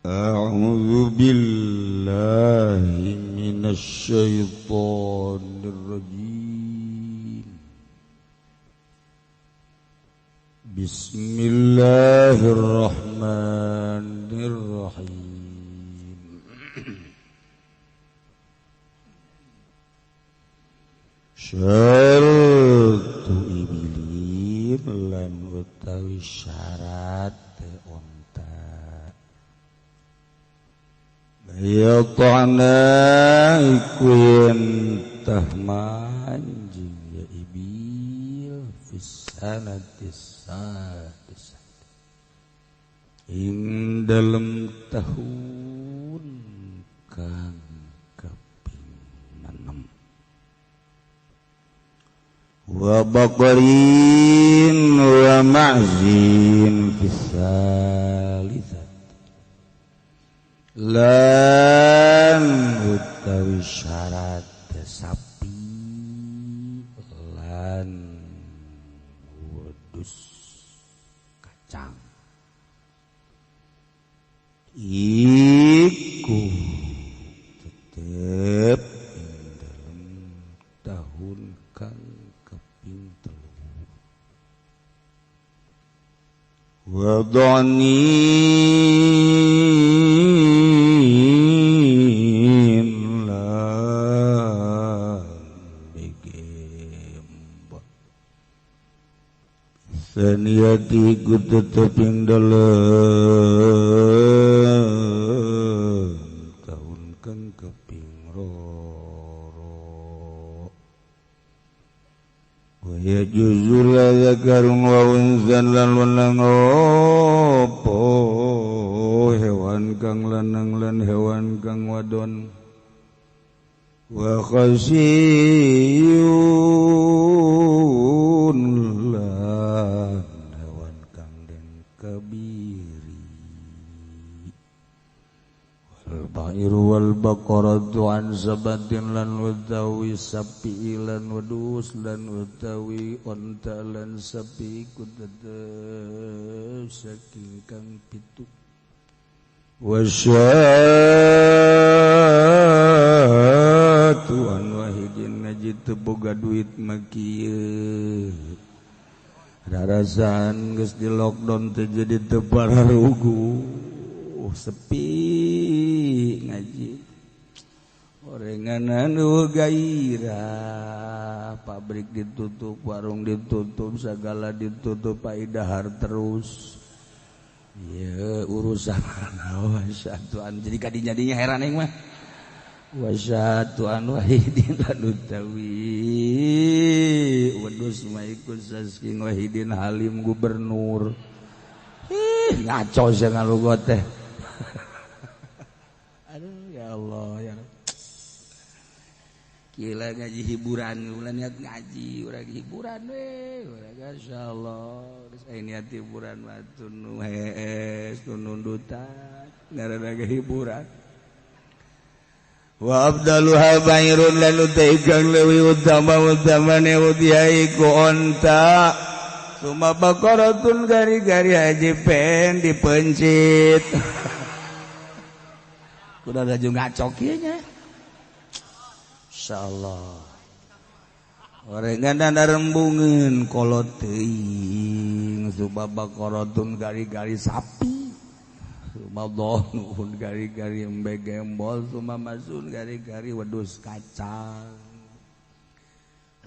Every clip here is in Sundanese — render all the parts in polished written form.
أعوذ بالله من الشيطان الرجيم بسم الله الرحمن الرحيم syaratu ibilim lan utawi syarat ya ta'na ikuin tahmanjing ya ibil fisanatis sadis ing dalam tahun kang kaping 6 wa baqarin wa ma'zin fisalisat lan utawi syarat sapi lan wedhus kacang iku tetep ing dalam tahun kang kaping 3 wadani saniyati ku tetep ing dalem tahun kang kaping 2 wa ya juzul zakarun wa unzan lan wenang opo hewan kang lanang lan hewan kang wadon wa khasiyun lan hewan kang den kabiri wal ba'iru wal baqaratu an sabatin lan utawi sapi lan wedhus lan utawi unta lan sapi kutetep saking kang 7 wasyatu an wahidin ngaji teu boga duit makieu rarasan geus di lockdown teh jadi teu pararugu sepi ngaji orengan anu gairah pabrik ditutup warung ditutup segala ditutup paidahar terus ya urusan wasyatuan jadi kadinya heran yang mah wasyatuan wahidin lan utawi wedhus mah ikut saking wahidin halim gubernur ngaco sia ngalugot teh aduh ya Allah ya gila ngaji hiburan ulah niat ngaji urang hiburan we urang masyaallah geus aya niat hiburan mah tunu hees tunu nundutan ngaranna hiburan wa abdaluha bairun lan utai kang leuwih utama-utamane utiai ku onta suma baqaratun gari-gari haji pen dipencit kudu ada ngaco kieu nya insyaallah orengan dan rembungeun kolot teuing subaba qaratun gari-gari sapi sumadhon gari-gari embe gembol sumamasun gari-gari wedhus kacang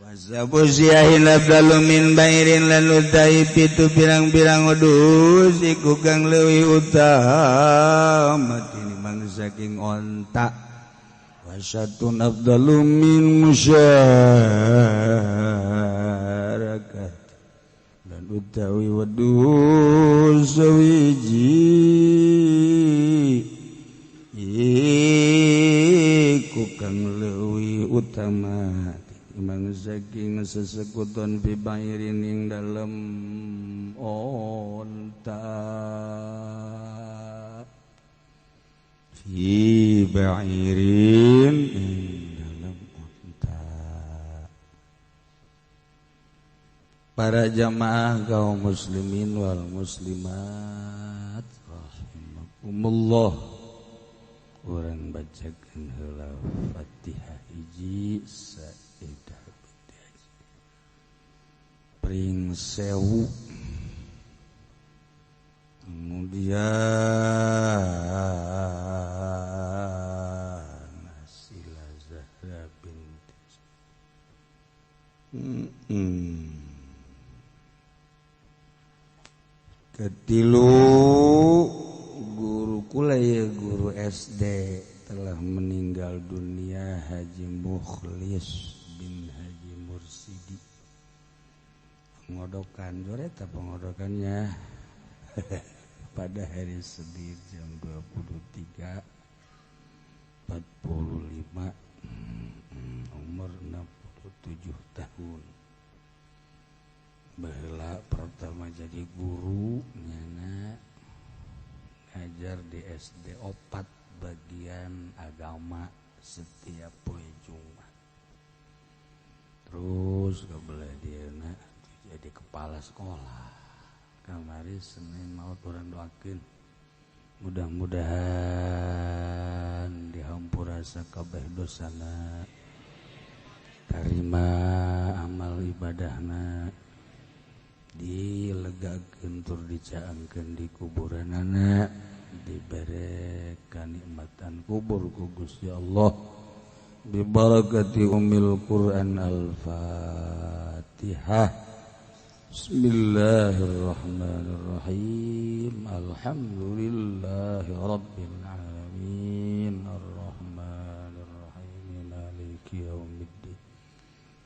wasabu siyahin abdalu min bairin lan utai pitu pirang-pirang wedhus iku kang leuwih utama tinimbang saking onta wasyatun afdalu min musyarakat dan utawi wedhus sawiji iku kang leuwih utama imang saking sesekuton fi bairin ing dalem onta fi ba'irin dalam unta. Para jamaah kaum muslimin wal muslimat Allah orang bacakan heula Fatihah hiji saedah pring sewu kemudian Sila Zahra binti ketilu guru kula ya guru SD telah meninggal dunia Haji Mukhlis bin Haji Mursidi pengodokan joreta pengodokannya pada hari Senin jam 23.45 umur 67 tahun baheula pertama jadi guru nyana ngajar di SD 4 bagian agama setiap poe Jumat terus kebelah dia jadi kepala sekolah kamari Senin maut orang doakeun mudah-mudahan dihampura sakabeh dosana tarima amal ibadahna dilegakeun tur dicaangkeun di kuburanana dibere kanikmatan kubur ku Gusti Allah bi barakati ummil Quran al-Fatihah. Bismillahirrahmanirrahim. Alhamdulillahi rabbil alamin arrahmanir rahim maliki yaumiddin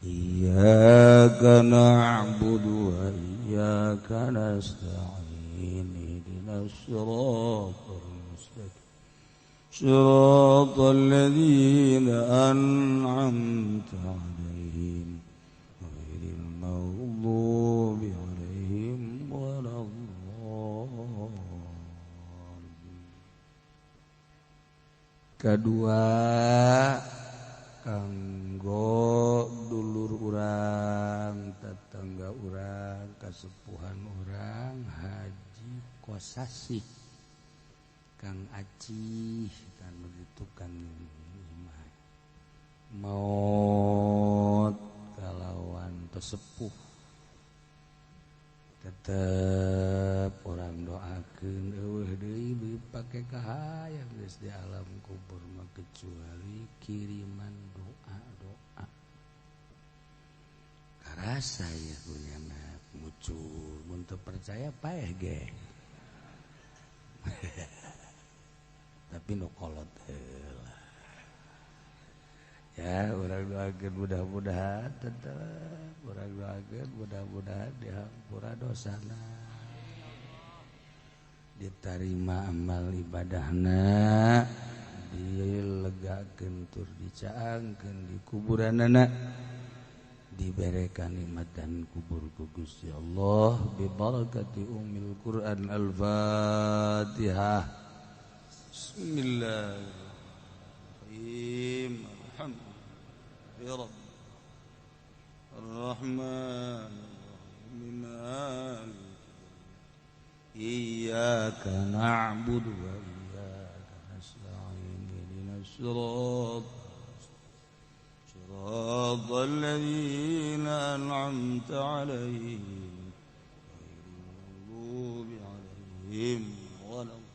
iyyaka na'budu wa iyyaka nasta'in ihdinas siratal mustaqim siratal ladzina an'amta 'alaihim ghairil maghdubi 'alaihim waladdallin. Kedua kanggo dulur urang tetangga urang kasepuhan urang Haji Kosasih Kang Acih kan begitu kan maut kalawan tesepuh tetep orang doakeun eueuh deui pake kahayang geus di alam kubur mah kecuali kiriman doa karasa ya kunyana muncul mun teu percaya paeh ge tapi nu kolot heula ya urang doakeun mudah-mudahan tetep urang doakeun mudah-mudahan dihampura dosana ditarima amal ibadahna dilegakeun tur dicaangkeun di kuburanana dibere kanikmatan kubur ku Gusti Allah bi barakati ummil Quran al-Fatihah. Bismillahirrahmanirrahim. Alhamdulillah Ar-Rahmanir-Rahim Maliki iyyaka na'budu wa iyyaka nasta'in ihdinas siratal ladzina an'amta 'alaihim ghairil maghdubi 'alaihim waladdallin.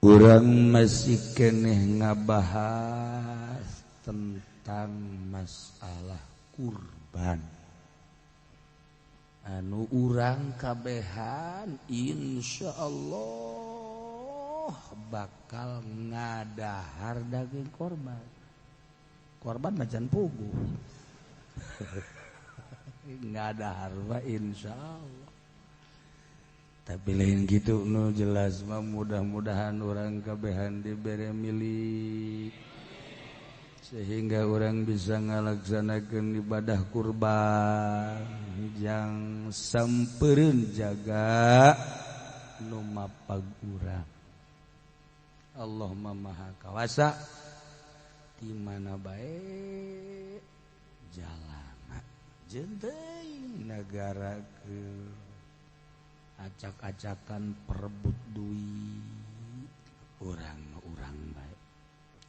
Urang masih keneh ngabahas tentang masalah kurban anu urang kabehan insyaallah bakal ngadahar daging korban macan pugu ngadahar mah insyaallah. Tapi lain gitu nu jelas mah mudah-mudahan orang kabehan dibere milik sehingga orang bisa ngalaksanakeun ibadah kurban jang sampereun jaga nu mapag urang. Allahumma maha kawasa di mana bae jalan negara ke acak-acakan perebut duit orang baik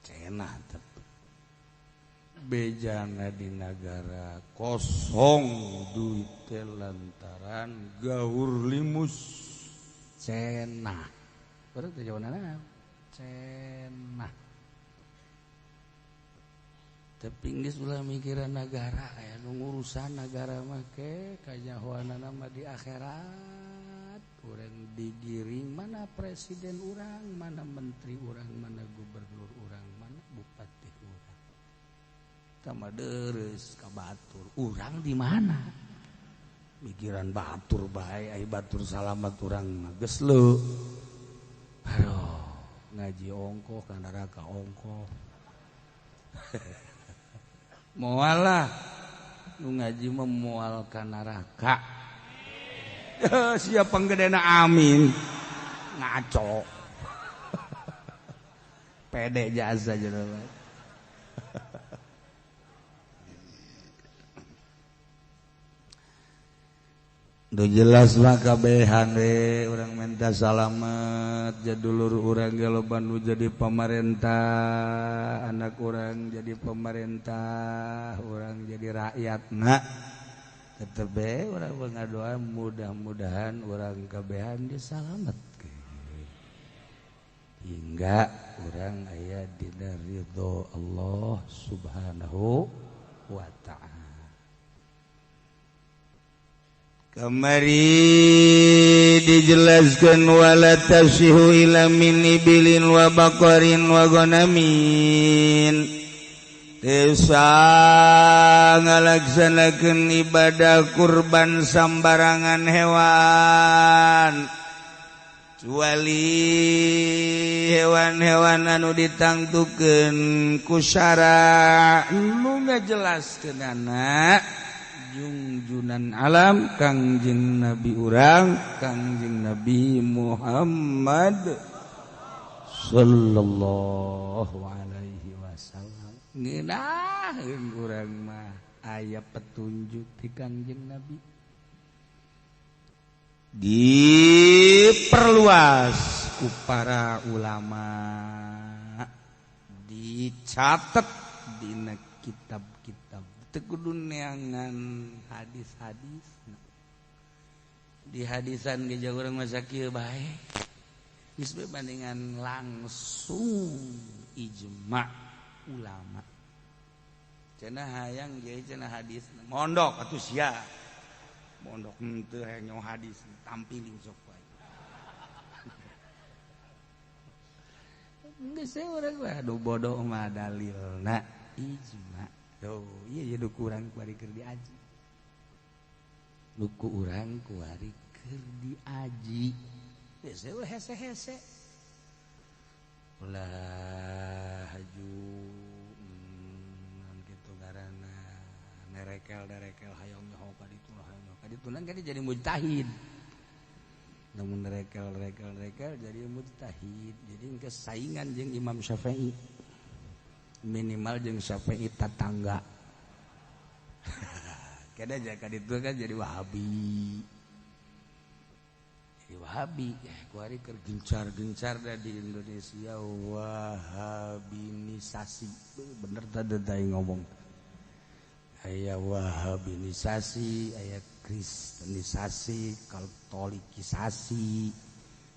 cenah tapi bejana di negara kosong duit lantaran gaur limus cenah berarti jawabannya cenah tapi geus ulah mikiran negara aya nu ngurusan negara mah ke kajahoanana mah di akhirat urang digiring mana presiden urang mana menteri urang mana gubernur urang mana bupati urang tama deres ka batur urang di mana mikiran batur bae ai batur salamat urang mah geus leu aduh ngaji ongkoh ka neraka ongkoh moal lah nu ngaji mah moal ka neraka siapa penggedena amin ngaco pede jasa jeung Duh jelas mah kabehan we urang minta salamet jadulur urang ge loba nu jadi pemerintah anak urang jadi pemerintah urang jadi rakyatna tetep bae urang ngadoa mudah-mudahan urang kabehan disalametkeun hingga urang aya dina ridho Allah Subhanahu wa ta'ala. Kamari dijelaskan wala tashihu ila min ibilin wa baqarin wa ghanamin desa ngalaksanakeun ibadah kurban sambarangan hewan kecuali hewan-hewan anu ditangtukeun ku syara nu ngajelaskeunana junjunan alam Kangjeng Nabi urang Kangjeng Nabi Muhammad sallallahu alaihi wasallam ngeunaheun urang mah aya petunjuk di Kangjeng Nabi diperluas ku para ulama dicatat dina kitab-kitab kudu neangan hadis-hadis di hadisan ge jeung urang masa kieu bae geus bandingan langsung ijma ulama cenah hayang ge cenah hadis mondok atuh sia mondok teu hayang hadis tampilin sok wae geus urang mah adu bodoh mah dalilna ijma. Oh iya duku urang kuari keur diaji. Duku urang kuari keur diaji. Hese we hese-hese. Ulah haju naon kitu ngaranna nerekel-nerekel hayang nyaho ka ditu hayang ka ditu kan jadi mujtahid. Namun nerekel jadi mujtahid. Jadi engke saingan jeung Imam Syafi'i. Minimal jeung Syafi'i tatangga. Kada jaka ditu kan jadi Wahabi. Jadi Wahabi, kuari keur gencar-gencar da di Indonesia Wahabinisasi. Bener tadi tadi ngomong. Aya Wahabinisasi, aya Kristenisasi, Katolikisasi.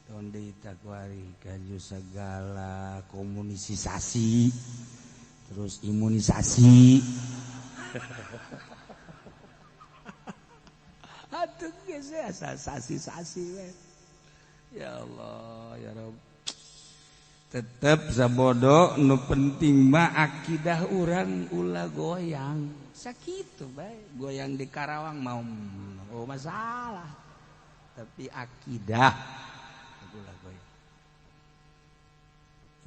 Donde ita kuari kaju segala komunisasi. Terus imunisasi atuh geus sasi we ya Allah ya Rabb tetep sabodo nu penting mah akidah urang ulah goyang sakitu bae goyang di Karawang mau oh masalah tapi akidah ulah goyang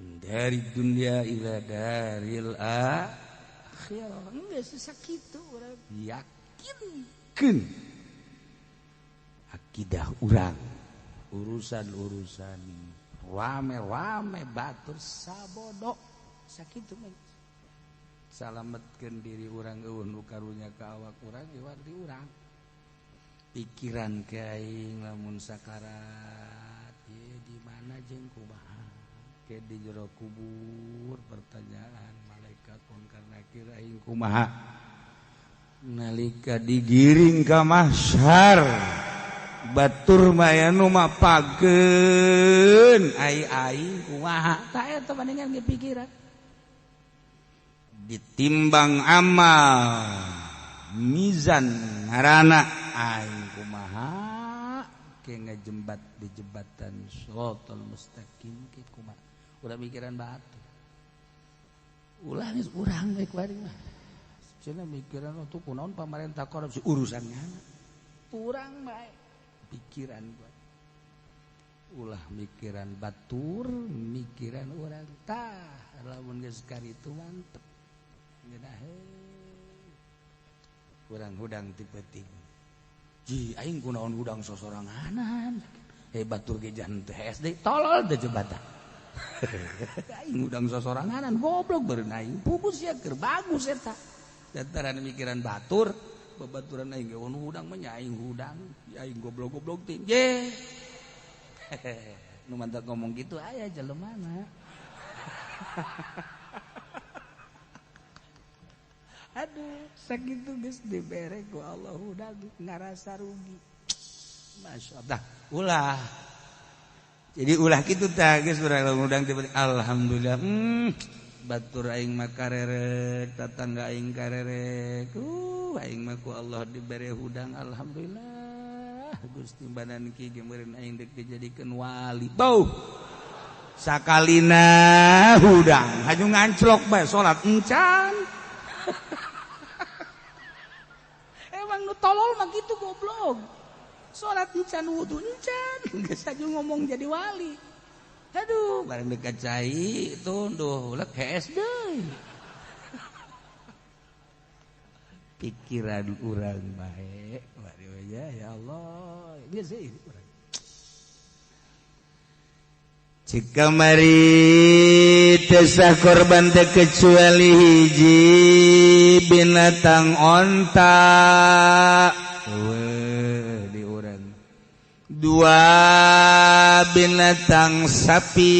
dari dunia ila daril akhirah enggak sesakitu urang yakinkeun akidah urang urusan-urusan rame-rame batur sabodo sakitu mah salametkeun diri urang eueuh nu karunya ka awak urang wardi urang pikiran ke aing lamun sakarat di mana jeung kumaha ke di jero kubur pertanyaan malaikat mungkar nakir aing kumaha nalika digiring ka mahsyar batur maya nu mapageun ai-ai kumaha tah eta bandingan ge pikiran ditimbang amal mizan ngaranna aing kumaha ke ngajembat di jembatan shiratal mustaqim ke kumaha ulah mikiran batu ulah geus urang bae kuari mah cenah mikiran untuk kunaon pamarentah korupsi urusannya urang bae pikiran gua ulah mikiran batur mikiran urang tah lamun geus karitu mantep geunah urang hudang ti peuting ji aing kunaon hudang sosoranganan batur ge jan teh SD tolol teh jebatan aing hudang sosoranganan goblok beureun aing pupus ya keur bagus eta dataran mikiran batur babaturan aing ge hudang mah nya aing hudang aing goblok-goblok teh je nu mantap ngomong gitu aya jeleumana aduh sakitu geus dibere ku Allah udah ngarasa rugi masyaallah ulah jadi ulah kitu tah geus urang udang teh alhamdulillah batur aing mah karerek tatangga aing karerek aing mah ku Allah dibere hudang alhamdulillah Gusti badan ki ge meureun aing deuk dijadikeun wali bau sakalina hudang haju nganclok bae salat encan emang nu tolol mah gitu goblok salat encan wudu encan geus aju ngomong jadi wali aduh bareng dekat cai tunduh lek hees deui pikiran urang bae bari we ya Allah biasa urang jika mari tesah korban teh kecuali hiji binatang onta di urang dua binatang sapi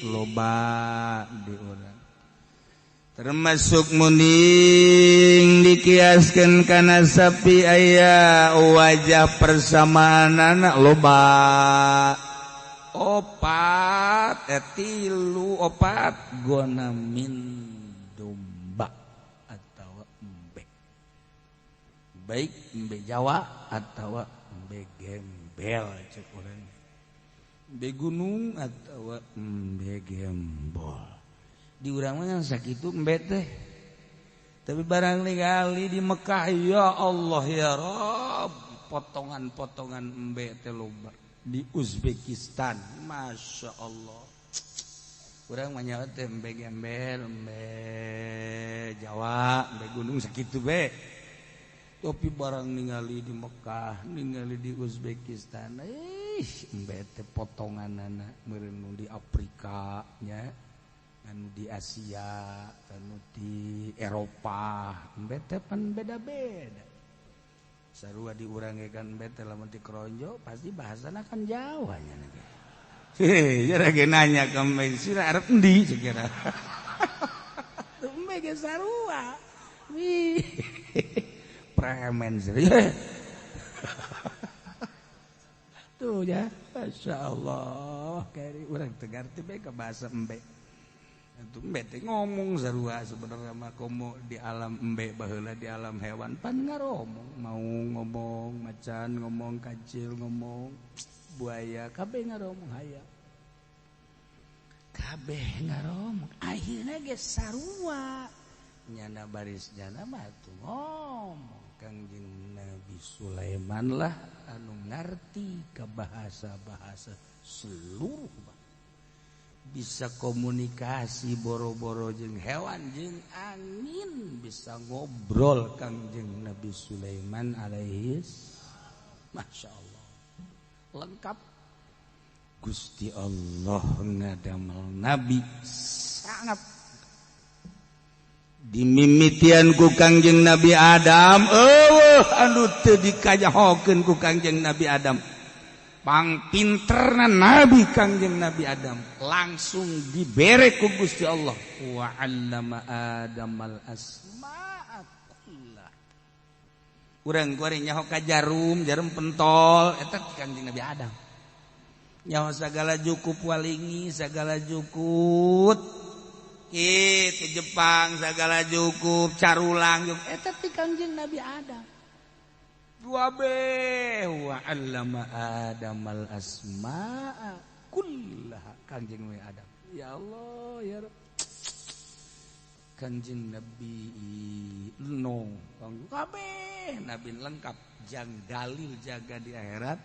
loba di urang termasuk muning dikiaskeun kana sapi aya wajah persamaanana loba opat tilu opat gonamin domba atau embe baik embe Jawa atau embe gembel cek urang embe gunung atau embe gembol di urang mah sakitu embe teh tapi barang ningali di Mekah ya Allah ya Rabb potongan-potongan embe teh loba di Uzbekistan Masya Allah urang mah nyawa teh embe gembel embe Jawa embe gunung sakitu be tapi barang ningali di Mekah ningali di Uzbekistan embe teh potonganana meureun nu di Afrika nya anu di Asia anu di Eropa embe teh pan beda-beda sarua di urang ge kan embe teh lamun ti kronjo pasti bahasana kan Jawa nya nage jara ge nanya ka embe sira arep endi cikira embe ge sarua premen serius tuh ya masyaallah kari urang teu ngarti bae ka bahasa embe itu embe teh ngomong sarua sebenarnya mah komo di alam embe baheula di alam hewan pan ngaromong mau ngomong macan ngomong kacil ngomong buaya kabeh ngaromong hayang kabeh ngaromong akhirna ge sarua nyana baris jana mah tuh ngomong Kangjeng Nabi Sulaiman lah anu ngarti ka bahasa-bahasa seluruh bisa komunikasi boro-boro jeung hewan jeung angin bisa ngobrol Kangjeng Nabi Sulaiman alaihis Masya Allah lengkap Gusti Allah ngadamel Nabi sangat dimimitian ku Kangjeng Nabi Adam anu teu dikajahokeun ku Kangjeng Nabi Adam pang pinterna Nabi Kangjeng Nabi Adam langsung dibere ku Gusti Allah wa 'allama Adamal asma'a kullah urang goreng nyaho ka jarum pentol eta Kangjeng Nabi Adam nyaho sagala jukup walingi sagala jukut Itu Jepang segala cukup carulang eta ti Kangjeng Nabi Adam 2B wa 'allama Adamal asma'a kullaha Kangjeng Nabi Adam ya Allah ya Rabb Kangjeng Nabi no kabeh nabi lengkap jang dalil jaga di akhirat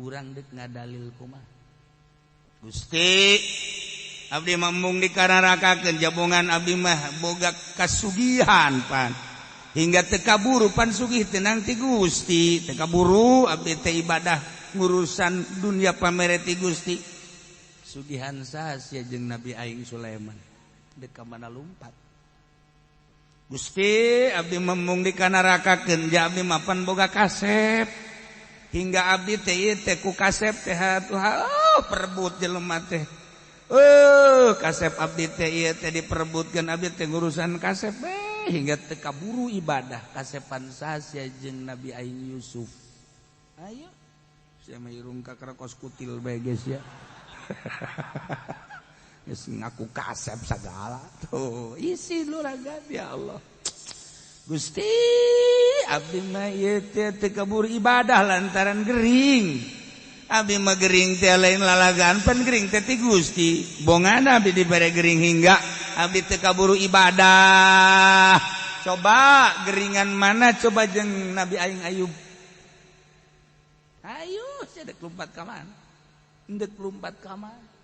urang deuk ngadalil kumaha Gusti abdi mambung dikararakakeun jabongan abdi mah boga kasugihan pan hingga teu kaburu pan sugih tenang ti Gusti teu kaburu abdi teh ibadah ngurusan dunia pamere ti Gusti sugihan saha sia jeung Nabi aing Sulaiman deuk ka mana lumpat Gusti abdi mambung dikanarakakeun ja abdi mah pan boga kasep hingga abdi teh ieu teh ku kasep teh perebut jelema teh kasep abdi teh ieu teh diperebutkeun abdi teh ngurusan kasep hingga teu kaburu ibadah kasepan saha sia jeung Nabi aing Yusuf ayo sia mah irung ka kos kutil bae geus ya geus ngaku kasep sagala tuh isi luragan ya Allah Gusti abdi mah ieu teh teu kaburu ibadah lantaran gering abdi mah gering teh lain lalagaan pan gering teh ti Gusti bongana abdi dibere gering hingga abdi teu kaburu ibadah coba geringan mana coba jeung Nabi aing Ayub ayo sia deuk lumpat ka mana deuk lumpat ka mana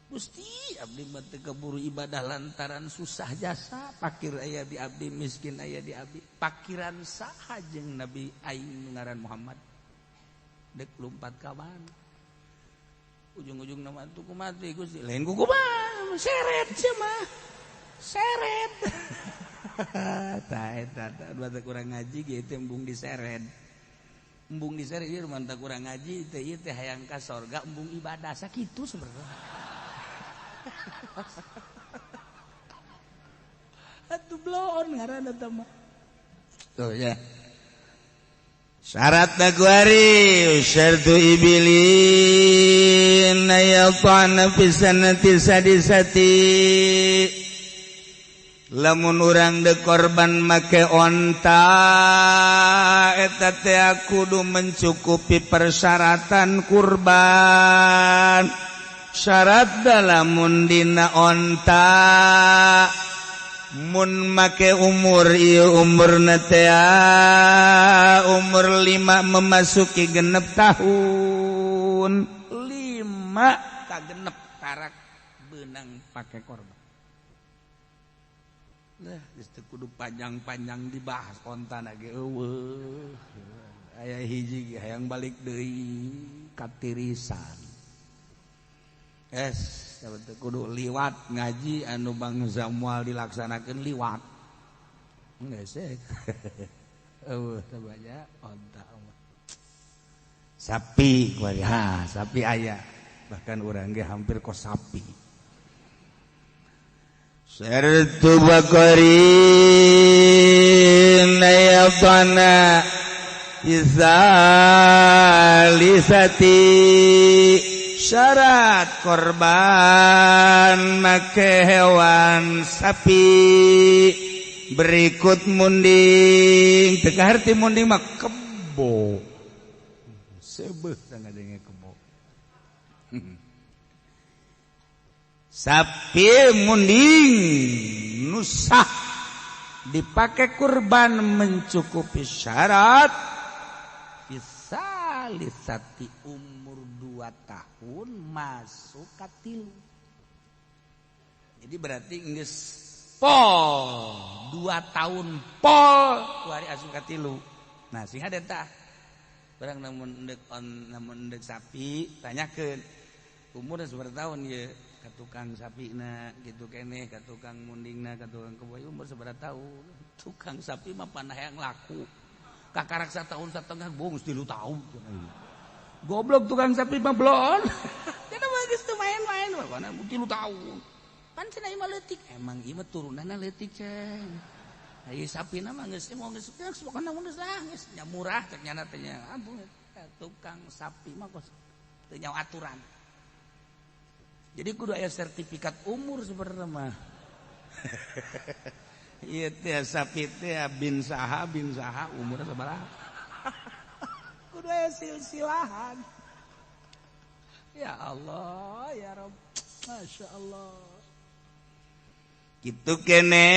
Gusti abdi mah teu kaburu ibadah lantaran susah jasa fakir aya di abdi miskin aya di abdi pakiran saha jeung Nabi aing ngaran Muhammad dek lompat ka mana ujung-ujung nama tuh kumati Gusti lain ku kumaha seret sia mah seret tah eta bata kurang ngaji ge teh embung diseret ieu mantap kurang ngaji teh ieu teh hayang ka sorga embung ibadah sakitu sebenarnya atuh bloon ngaranna teh mah tuh ya syarat nagwari syartu ibilin ayatana pisanati sadisati lamun urang de korban make onta eta teh kudu mencukupi persyaratan kurban syarat dalamun dina onta mun make umur ieu umurna teh umur 5 memasuki genep tahun 5 ka genep tarak beunang pake korban lah geus teu kudu panjang-panjang dibahas ontana ge eueuh aya hiji ge hayang balik deui ka tirisan teu kudu liwat ngaji anu bangsa moal dilaksanakeun liwat geus eueuh teu baca onta sapi kuari sapi aya bahkan urang ge hampir kos sapi sartu baqarin ayatana isalisati syarat korban make hewan sapi berikut munding teu kaharti munding mah kebo sebeuh sangadenge kebo sapi munding nusah dipakai kurban mencukupi syarat fisalisati umur 2 tahun masuk ka 3 jadi berarti geus pol 2 tahun pol kuari asup ka 3 nah sing hade tah barang namun endek sapi tanyakeun umurna sabaraha tahun ye ka tukang sapina gitu keneh ka tukang mundingna ka tukang kebaya umur sabaraha tahun tukang sapi mah panah yang laku kakarak satahun satengah bung 3 tahun goblok tukang sapi mah blon kana mah geus teu main-main pokona 3 tahun pan cenah ieu mah leutik emang ieu mah turunanna leutik ceng ieu sapina mah geus pokona geus lah geus nya murah cek nyana teh nya ampun tukang sapi mah kos teu nyawa aturan. Jadi kudu aya sertifikat umur sebenarnya mah. Ieu teh sapi teh bin saha umurna sabaraha. Kudu aya silsilahan. Ya Allah, ya Rabb. Masya Allah. Kitu kene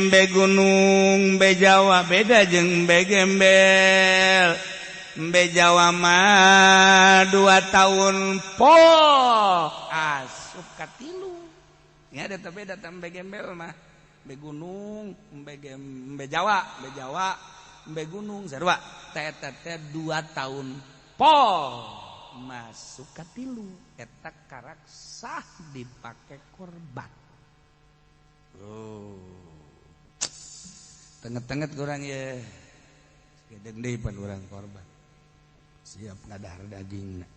mbe gunung, mbe Jawa beda jeung mbe gembel. Mbe Jawa mah 2 tahun po asup ka 3 nya ada beda teh mbe gembel mah mbe gunung mbe Jawa mbe gunung sarua teh 2 tahun po masuk ka 3 eta karak sah dipake korban. Oh tenget-tenget kurang ya gedeng deui pan urang korban siap ngadahar dagingna.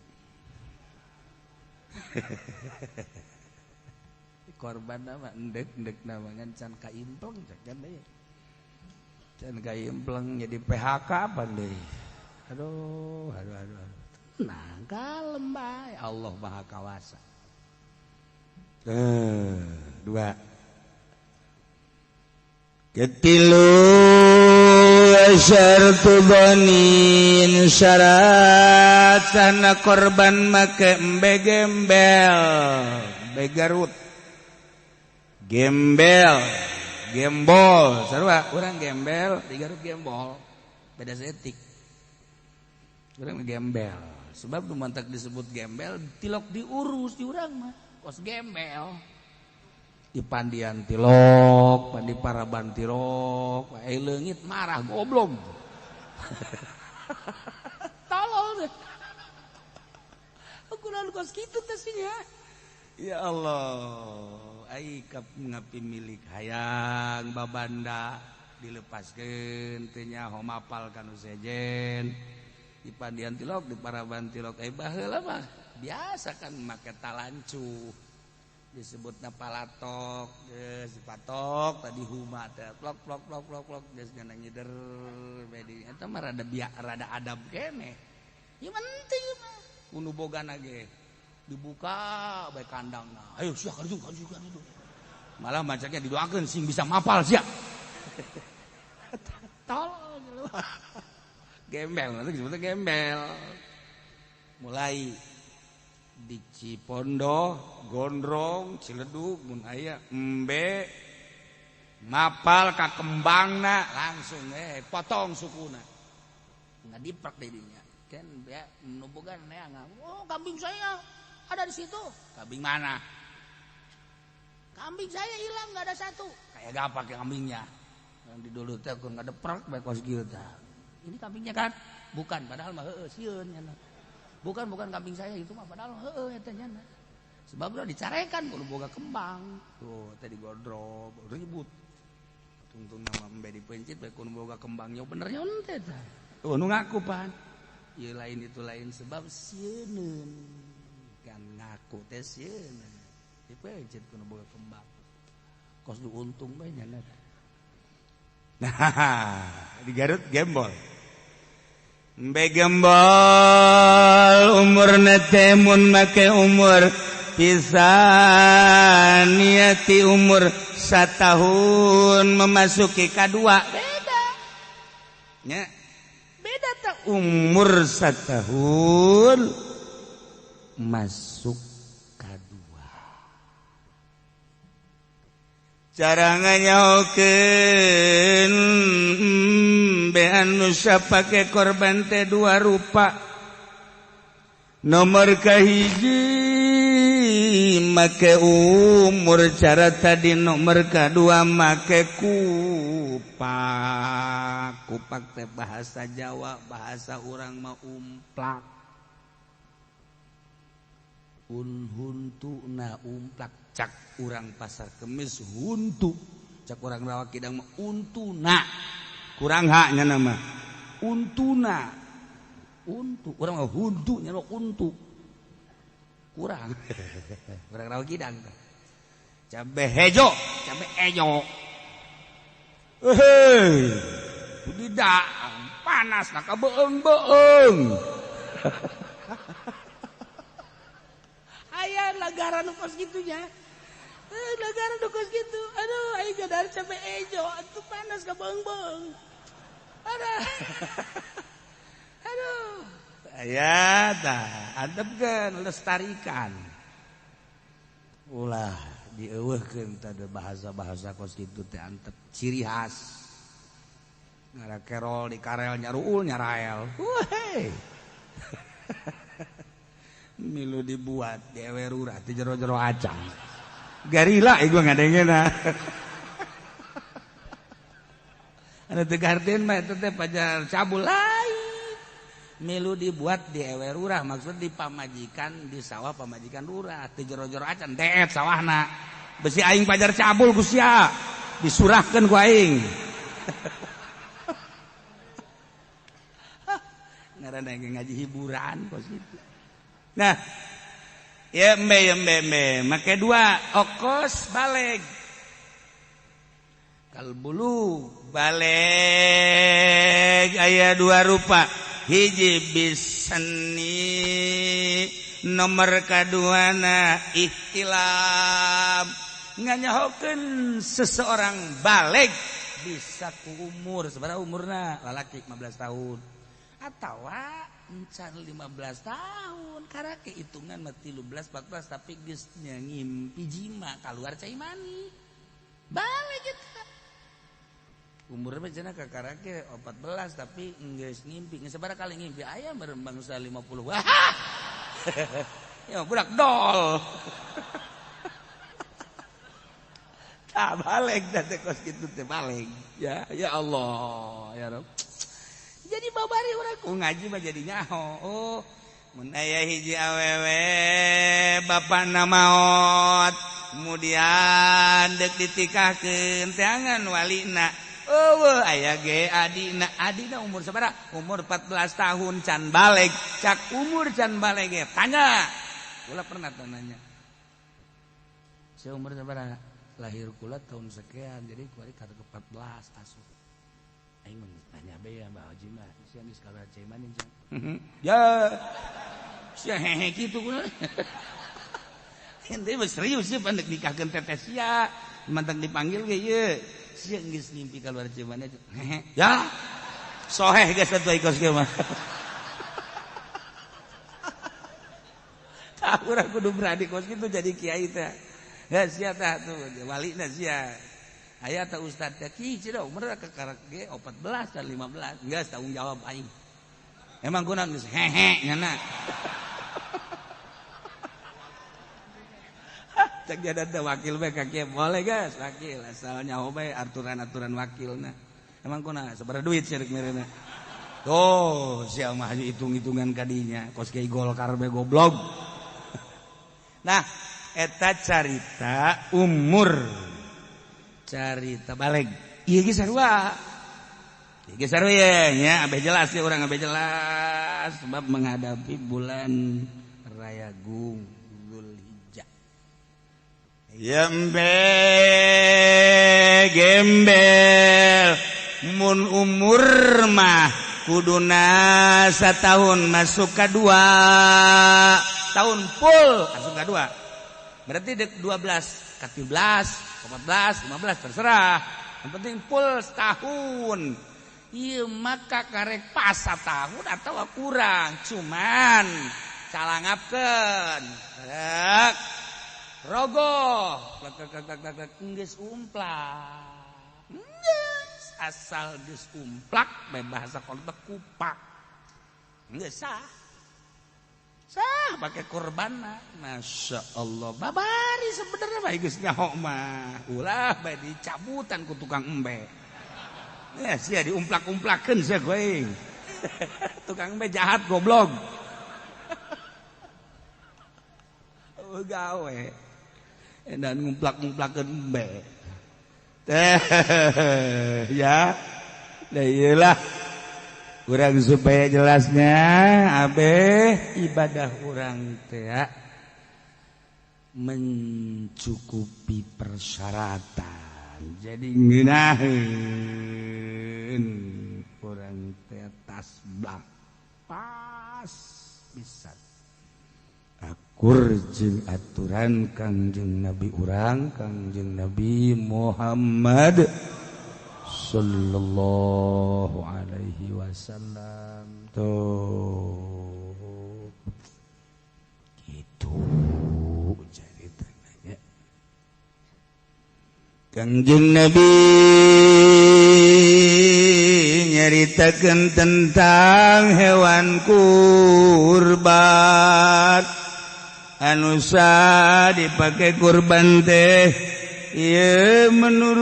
Korban nama endek nama ngan can kaimpleng can deui. Can kaimpleng jadi PHK pan deui. Aduh. Tenang kalem bae Allah Maha Kawasa. 2 Ketilu syartu banin syarat sana korban make mbe gembel mbe Garut gembol sarua urang gembel di Garut gembol beda setik urang gembel sebab nu mantak disebut gembel tilok diurus di urang mah kos gembel di pandian tilok, pandi paraban tilok, leungit marah goblok. Tolol deh. Aku lalu kos kitu teh nya. Ya Allah, ai ngapi milik hayang babanda dilepaskeun teh nya homapal kanu sejen. Di pandian tilok, di paraban tilok baheula mah biasa kan make talancu. Disebutna palatok geus patok tadi huma teh plok geus nyana ngider bedi eta mah rada adab keneh ieu penting mah unu bogana ge dibuka bae kandangna ayo sia karju malah macaknya didoakeun sing bisa mapal sia tolong gembel nanti disebutna gembel mulai di Cipondo, Gondrong, Ciledug, mun aya embe mapal ka kembangna langsung potong sukuna. Ngadiprak deui dinya. Kan ya nu boga neang. Oh, kambing saya ada di situ. Kambing mana? Kambing saya hilang enggak ada satu. Kayak gapak kambingnya. Yang di dulu teh kun ngadeprak bae kos kieu teh. Ini kambingnya kan? Bukan, padahal mah heueuh sieun nya. Bukan kambing saya itu mah padahal heueuh eta nya. Sebab udah dicarekan kudu boga kembang. Tuh tadi godrog ribut. Tungtung nama mbe dipencit bae kudu boga kembangnya bener nya teh tah. Tuh nu ngaku pan. Ieu lain itu lain sebab sieunun. Kan ngaku teh sieunun. Dipencit kudu boga kembang. Kos diuntung bae nya. Nah, di Garut gembol. Mbe gembol umurna teh mun make umur pisan niati umur 1 tahun memasuki kadua beda nya beda tak umur 1 tahun masuk kadua cara nganyaokeun be anu sapake korban teh 2 rupa. Nomor kahiji make umur cara tadi nomor kedua make kupak teh bahasa Jawa bahasa urang mah umplak Huntuna umplak cak urang pasar kemis huntu cak urang rawa kidang mah untuna kurang haknya nama untuna untu urang mah huntu nya mah untu kurang urang rawa kidang cabe hejo cabe ejo tidak panas nak beeng-beeng ayah negara nukos gitunya negara nukos gitu aduh ayah gadar cabe ejo itu panas ke beeng-beeng aduh ayah tah antepkeun lestarikan ulah dieuweuhkeun tadi bahasa-bahasa kos kitu teh antep ciri khas ngara kerol di karel nyaruul nyarael milu dibuat di ewerura di jero-jero acang garila gua ngadengena anu teu garden mah eta teh pajar cabul lain milu dibuat di ewerura maksud di pamajikan di sawah pamajikan lurah di jero-jero acang deet sawahna besi aing pajar cabul ku sia disurahkeun ku aing ngaranna ngaji hiburan kos itu. Nah, ya embe make dua okos baleg. Kalbulu baleg aya dua rupa. Hiji bisani nomor kaduana ihtilam. Nganyahokeun seseorang baleg bisa ku umur sabaraha umurna lalaki 15 tahun. Atau encan 15 tahun karena kehitungan mah 13 14 tapi geus ngimpi jima kaluar cai mani balik gitu umur mah cenah kakarake 14 tapi geus ngimpi geus sabaraha kali ngimpi aya bareng bangsa 50 wah ya budak dol tah balik teh kos kitu teh balik ya Allah ya Rabb. Jadi babari urang ku ngaji mah jadi nyaho. Oh, mun aya hiji awewe bapana maot, kemudian deuk ditikahkeun teh angan walina. Eueuh aya ge adina umur sabaraha? Umur 14 tahun can baleg. Cak umur can baleg ge tanya. Kula pernah nanya. Saya umur sabaraha? Lahir kula tahun sekian, jadi kuari kata ke 14 asuh. Aing tanya bae ya Mbak Haji mah, sia geus kaluar cai maning. Ya. Sia hehe kitu kula. Henteu mah serius sih pandek nikahkeun teteh sia, mantang dipanggil ge ieu. Sia geus ngimpi kaluar cai maning. Hehe. Ya. Soheh geus atuh ikos ge mah. Tah urang kudu berani kos kitu jadi kiai teh. Ya sia tah tuh walina sia. Aya teh ustad teh ki cenah umur kakarak ge 14 dan 15 geus tanggung jawab aing. Emang kunaon geus hehe nyana. Cek dia ada wakil bae ka kieu boleh geus wakil asal nyaho bae aturan-aturan wakilna. Emang kunaon sabaraha duit ceuk mirena. Tuh sia mah hitung-hitungan kadinya kos kiai Golkar bae goblok. Nah, eta carita umur carita baleg ieu ge sarua ieu ge sarua nya abeh jelas ya urang abeh jelas sebab menghadapi bulan raya Dzulhijjah yembe gembel mun umur mah kuduna satahun masuk ka 2 tahun full masuk ka 2 berarti 12 ka 13 14, 15 terserah. Yang penting full setahun. Iya maka karek pas setahun atau kurang. Cuman calangapkeun. Rek. Rogoh. Geus umplak. Geus asal geus umplak bae bahasa kolot kupak. Geus sah. Sah pakai korbanna. Masya Allah babari sebenarnya bae geus nyaho mah ulah bae dicabutan ku tukang embe ya sia diumplak-umplakeun sia going tukang embe jahat goblok gawe dan ngumplak-ngumplakeun embe ya da ieulah urang supaya jelasnya abeh ibadah urang teh mencukupi persyaratan jadi ngeunaheun urang teh tasbih pas bisa akur jeung aturan Kangjeng Nabi urang Kangjeng Nabi Muhammad sallallahu alaihi wasallam tuh gitu ceritanya Kangjeng Nabi nyaritakeun tentang hewan kurban anu dipake kurban teh ieu menurut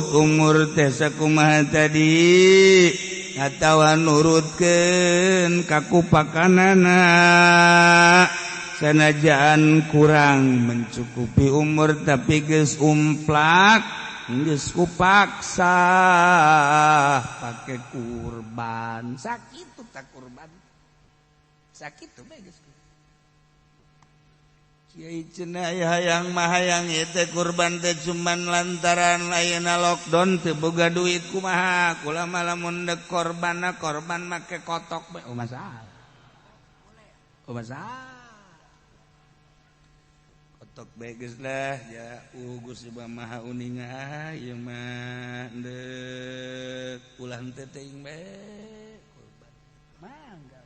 umur teh sakumaha tadi atawa nurutkeun kakupakanana sanajan kurang mencukupi umur tapi geus umplak geus kupaksa pake kurban sakitu tak kurban sakitu bae geus Kiai cenah hayang mah hayang ieu teh kurban teh cuman lantaran ayeuna lockdown teu boga duit kumaha kula mah lamun dek korban make kotok bae masalah kotok bae geus lah ya Gusti Maha Uninga ieu mah deuk ulah teh teuing bae kurban mangga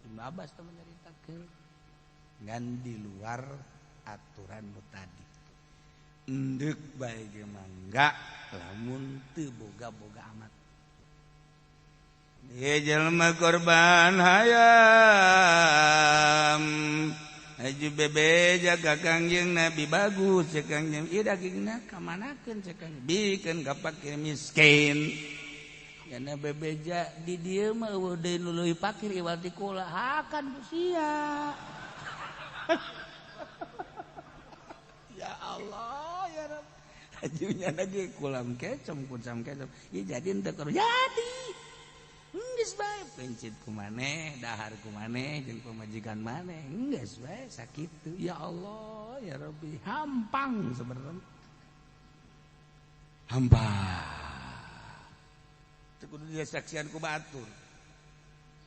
Ibnu Abbas teh nyaritakeun ngan di luar aturan nu tadi endek bae ge mangga lamun teu boga-boga amat ieu jelema korban hayam aju bebe jaga Kangjeng Nabi bagus cek Kangjeng ieu dagingna kamanakeun cek Kangjeng bikeun ka fakir miskin yana bebeja di dieu mah eueuh deui nu leuwih fakir iwati kula hakan sia ya Allah ya Rabb ajunya lagi kulam kecom kucam kecom ya jadi ente kalau jadi geus bae pencit ku maneh dahar ku maneh jeung pamajikan maneh geus bae sakitu ya Allah ya Rabbi hampang sebenarnya hampang teu kudu disaksian ku batur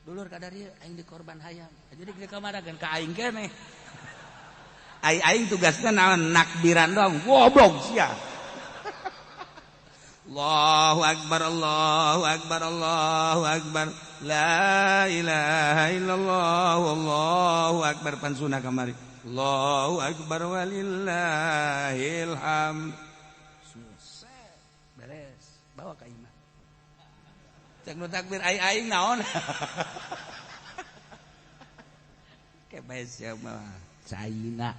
dulur kadari aing dikorban hayam jadi di kamarakeun ka aing keneh aing tugasna naon nakbiran doang goblok sia Allahu akbar Allahu akbar Allahu akbar la ilaha illallah wallahu akbar pansuna kamari Allahu akbar walillahil hamd susah beres bawa ka imam cek nu takbir aing naon kebae sia mah caina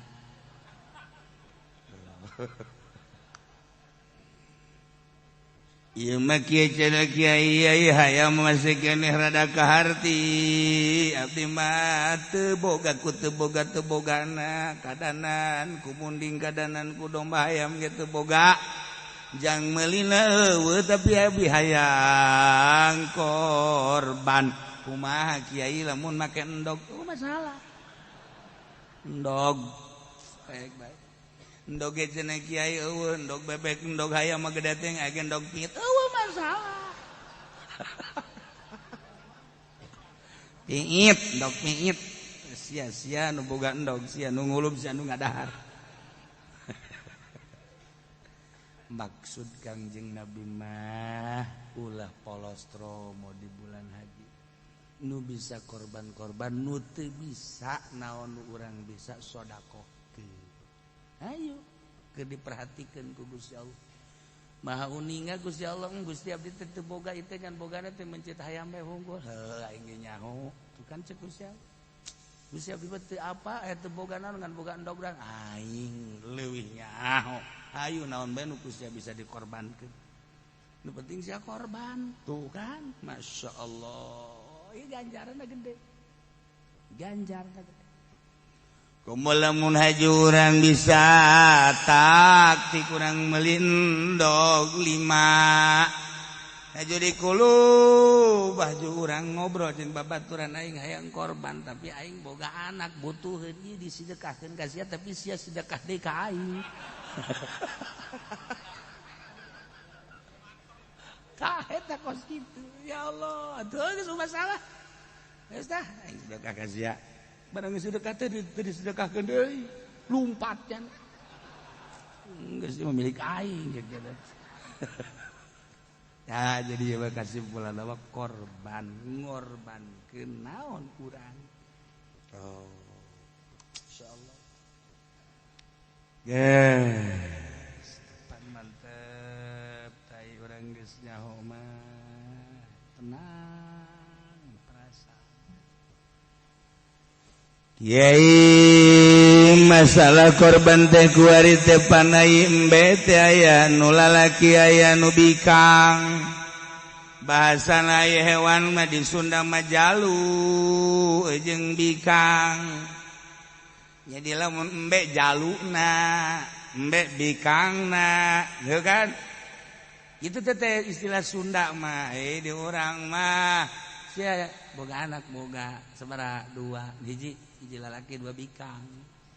ieu mah kieu cenah kiai hayang masih keneh rada kaharti abdi mah teu boga ku teu bogana kadanan ku munding kadanan ku domba hayam ge teu boga jang meulina eueuh tapi abdi hayang korban kumaha kiai lamun make endog teu masalah endog baik endog ge cenah kiai eueuh endog bebek endog hayam mah gede teh age endog pit eueuh masalah piit endog piit sia-sia nu boga endog sia nu ngulub sia nu ngadahar maksud Kangjeng Nabi mah ulah polostromo di bulan haji nu bisa korban-korban nu teu bisa naon nu urang bisa sodakohkeun ayo keur diperhatikeun ku Gusti Allah Maha Uninga Gusti Allah Gusti abdi teu boga ieu teh ngan bogana teh mencit hayam bae hunggul heuh aing ge nyaho tuh kan cek Gusti Allah Gusti abdi teu apa teu boga naon ngan boga endog urang aing leuwih nyaho hayu naon bae nu Gusti bisa dikorbankeun nu penting sia korban tuh kan masyaallah ieu ganjaranna gede kumpul lamun haji urang bisa tak ti kurang melindog 5 haji di kulu baju urang ngobrol jeung babaturan aing hayang korban tapi aing boga anak butuheun ieu disedekahkeun ka sia tapi sia sedekah deui ka aing tah eta kos kitu ya Allah atuh geus masalah geus tah aing sedekah ka sia barang sedekah teh disedekahkeun deui lumpat can geus milik aing gitu. Ya jadi ya kesimpulan apa korban ngorbankeun naon urang. Oh. Insyaallah. Yes. Mantep tai urang geus nyaho mah. Tenang perasaan. Kiai masalah korban teh kuari teh panai embe teh aya nu lalaki aya nu bikang bahasana aya hewan mah di Sunda mah jalu jeung bikang jadi lamun embe jaluna embe bikangna teu kan itu teh istilah Sunda mah di urang mah sia boga anak boga sabaraha 2 hiji lalaki 2 bikang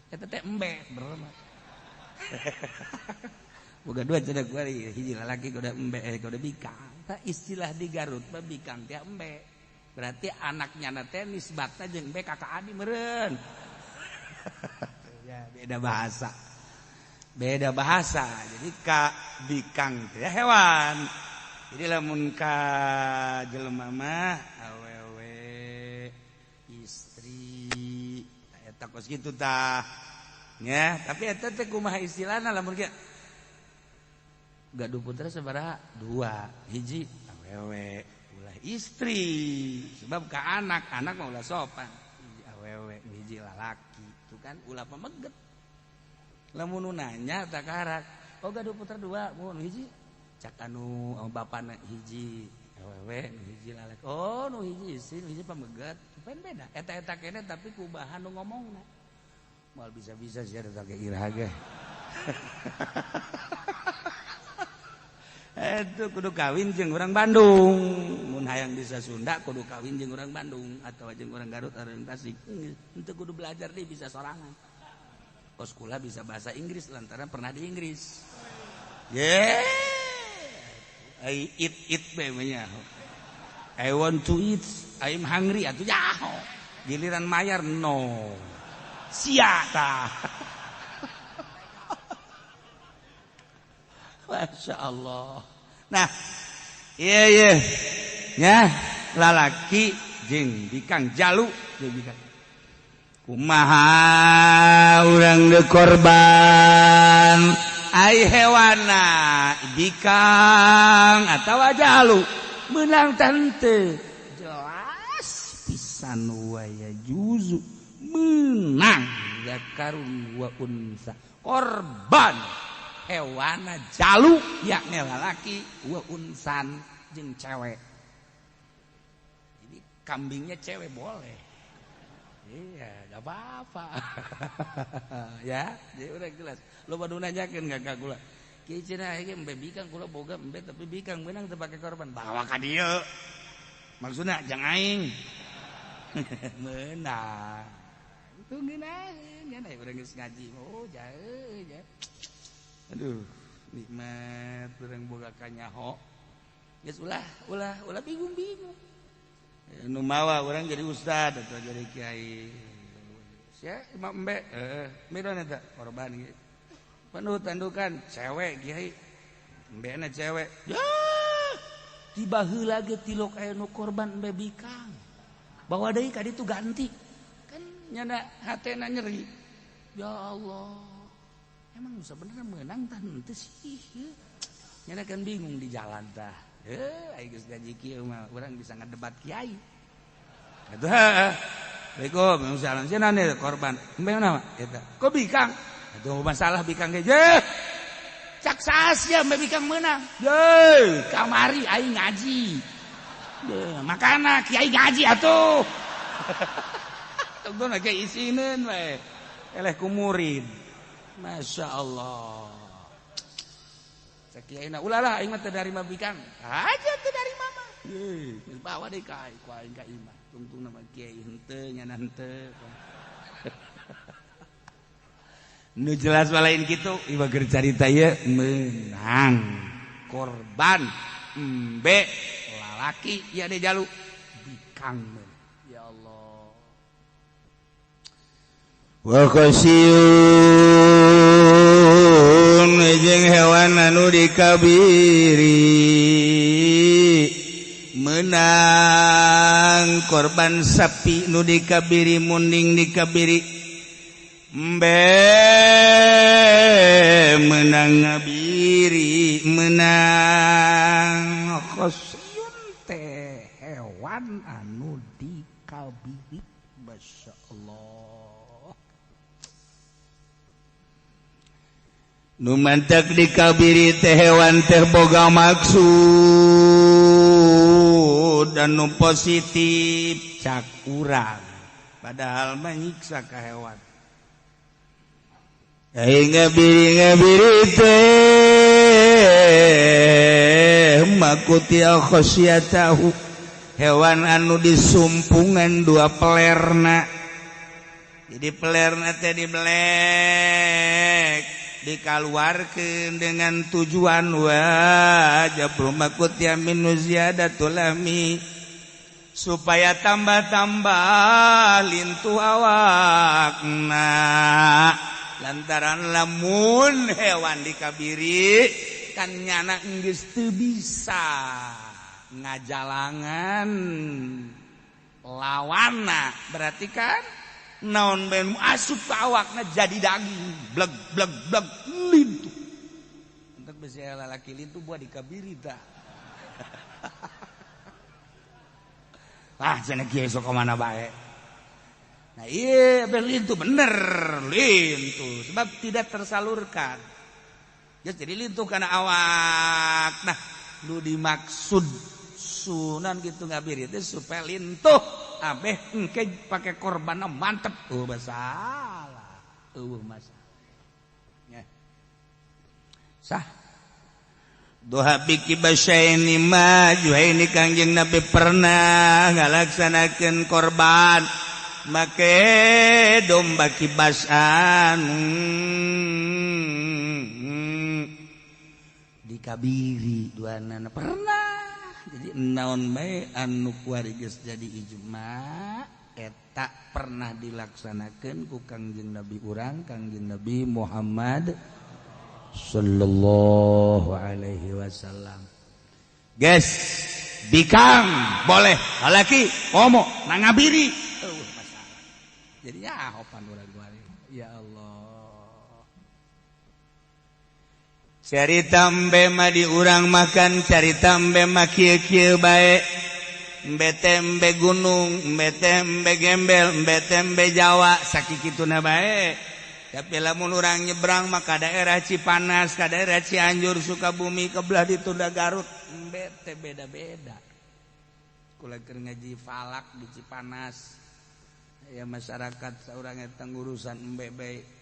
eta teh embe berapa boga 2 cenah kuari hiji lalaki kuda embe kuda bikang tah istilah di Garut mah bikang teh embe berarti anaknya na teh nisbatna jeung embe kakak adi meureun ya beda bahasa jadi ka bikang teh hewan jadi lamun ka jelema mah takos gitu tah ya tapi eta teh kumaha istilahna lamun kieu gaduh putra sabaraha 2 hiji awewe ulah istri sebab ka anak mah ulah sopan hiji awewe hiji lalaki itu kan ulah pameget lamun nu nanya tak karak oh gaduh putra 2 mun hiji cak anu bapana hiji awewe nu hiji lalaki oh nu hiji istri nu hiji pameget pen beda eta kene tapi kubahan nu ngomongna moal bisa-bisa sia eta ge iraha ge eta kudu kawin jeung urang Bandung mun hayang bisa Sunda kudu kawin jeung urang Bandung atawa jeung urang Garut urang Tasik henteu kudu belajar deui bisa sorangan kos kula bisa bahasa Inggris lantaran pernah di Inggris yeah I eat be-nya I want to eat I'm hungry atuh nyaho giliran mayar no sia tah Masya Allah nah iya nya lalaki jeung bikang jalu jeung bikang kumaha urang de korban ai hewana bikang atawa jalu menang tante jelas pisan waya juzu menang zakarun wa unsa korban hewana jalu yakni lalaki wa unsan jeung cewek jadi kambingnya cewek boleh iya gak apa-apa ya jadi udah jelas lo baru nanyakan gak kula kieu cenah ieu embe bikang kula boga embe tapi bikang meunang teu pake korban bawa ka dieu maksudna jang aing meunang itu ngeunaheun nya urang geus ngaji oh jaeu ya aduh nikmat urang boga kanyaho geus ulah bingung-bingung nu mawa urang jadi ustad atau jadi kiai sia imam embe meureun eta korban ge penuh tandukan cewek kiai embena cewek ya tiba heula ge tilok aya nu korban embe bikang bawa deui ka ditu ganti kan nyana hatena nyeri ya Allah emang sebenarnya menang tah henteu sih nyana kan bingung di jalan tah aya geus gaji kieu mah urang bisa ngadebat kiai atuh Assalamualaikum salam cenah korban embe naon eta kok bikang atuh masalah bikang ge cak sasia embe bikang meunang kamari aing ngaji makana kiai ngaji atuh tunggu ge isineun we eleh ku murid. Masya Allah. Sakiaina ulah aing mah teu dari mabikang. Aja teu dari mama. Geus bawa deui ka aing ku aing ka imah. Tungtung nama kiai henteu nyana henteu. Nu jelas lain kitu ieu keur carita ieu menang. Korban embe lalaki ya de jalu bikang. Ya Allah. Wa khasiyun jeung hewan anu dikabiri menang korban sapi nu dikabiri munding dikabiri embe menang ngabiri menang khasiyun teh hewan anu dikabiri. Masya Allah. Nu mantak dikabiri teh hewan teh boga maksud anu positif cak urang padahal mah nyiksa ka hewan. Ai ngabiri teh makuti khosiyatahu hewan anu disumpungan dua pelerna. Jadi pelerna teh dibelek dikaluarkeun dengan tujuan wajib makut yamin ziyadatul lami supaya tambah-tambah lintu awakna lantaran lamun hewan dikabiri kan nyana geus teu bisa ngajalangan lawanna berarti kan naon ben asup ka awakna jadi daging bleg bleg bleg lintu entek besi lalaki lintu buat dikabiri tah. Cenah kieu sok ka mana bae. Nah iya lintu bener lintu sebab tidak tersalurkan. Jadi lintu kana awak. Nah lu dimaksud sunan gitu ngabiri itu supaya lintuh abeh engke pakai korban mantep masalah masalah ya sah doha biki basyaini maju ini kangjeng Nabi pernah ngalaksanakeun korban make domba kibasan dikabiri duanana pernah. Jadi naon bae anu kuari geus jadi ijma eta pernah dilaksanakeun ku Kangjeng Nabi urang Kangjeng Nabi Muhammad sallallahu alaihi wasallam. Guys, bikang boleh lalaki komo nangabiri masalah. Jadi ya hopan urang kuari. Ya Allah. Carita embe mah di urang makan carita embe mah kieu-kieu bae embe teh embe gunung embe teh embe gembel embe teh embe Jawa sakikituna bae tapi lamun urang nyebrang mah ka daerah Cipanas ka daerah Cianjur Sukabumi kebelah ditunda Garut embe teh beda-beda kula keur ngaji falak di Cipanas ya masyarakat saurang eta ngurusan embe bae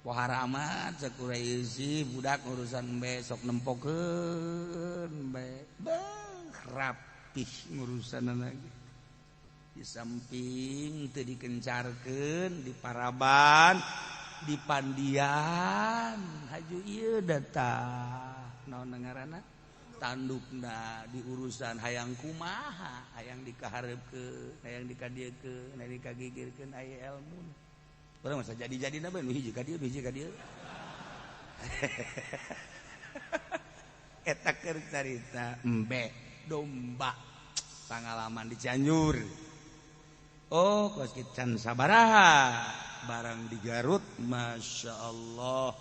pohara amat sakurai isi budak urusan embe sok nempokeun embe rapih ngurusan lagi di samping teu dikencarkeun di Paraban di Pandian haju ieu datang naon ngaranna tandukna di urusan hayang kumaha hayang dikahareupeun hayang dikadiekeun hayang dikagigirkeun aya ilmu. Orang masa jadi-jadi napa nu hiji ka dieu eta keur carita embe domba pangalaman di Cianjur. Oh kos can sabaraha barang di Garut Masya Allah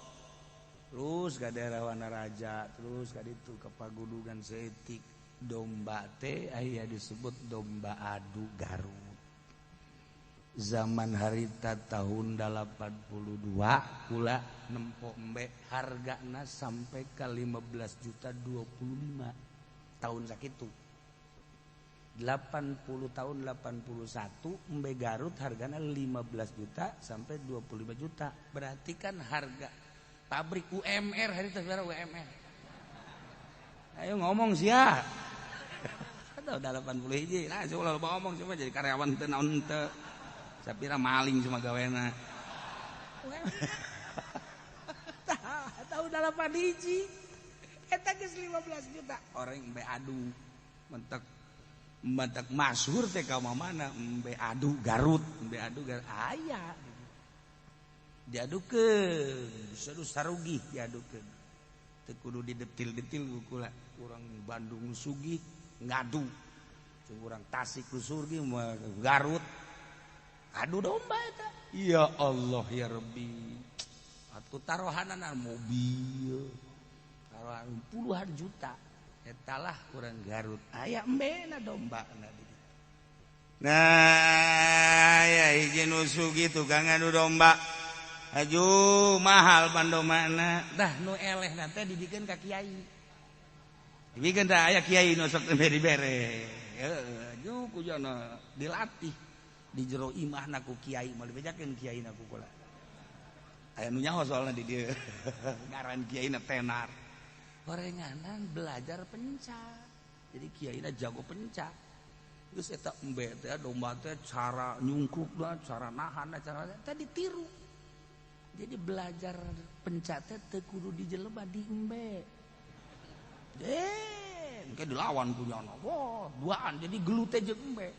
terus ka daerah Wanaraja terus ka ditu ke Pagunungan Setik domba teh aya disebut domba adu Garut. Zaman harita tahun 82 kula nempo embe hargana sampai ke 15.025 tahun sakitu 80 tahun 81 embe Garut hargana 15 juta sampai 25 juta. Berarti kan harga pabrik UMR hari itu berapa UMR? Ayo ngomong sih ya. Ada udah 80 hiji. Nah, coba ngomong cuma jadi karyawan teu naon teu. Sapira maling cuma gawena. Tahu udah 8 hiji. Eta geus 15 juta. Orang embe adu mentek masyhur teh ka mana embe adu Garut aya diadukeun saru sarugih diadukeun teu kudu didetil-detil kula urang Bandung sugih ngadu urang Tasik sugih Garut adu domba eta ya Allah ya Rabbi atuh tarohanana mobil tarohan puluhan juta. Etalah kurang Garut aya embena domba nah ya hiji nu sugih tukang adu domba aju mahal pandomana dah nu eleh teh dibikeun ka kiai dibikeun teh aya kiai nu sok bere-bere aju kujana dilatih di jero imahna ku kiai moal dibejakeun kiaina ku kula aya nu nyaho soalna di dieu ngaran kiaina tenar gorenganan belajar pencak jadi kiaina jago pencak geus eta embe teh domba teh cara nyungkrukna cara nahanna cara teh ditiru jadi belajar pencak teh teu kudu dijelema di embe engke dilawan punyana wah duaan jadi gelut teh jeung embe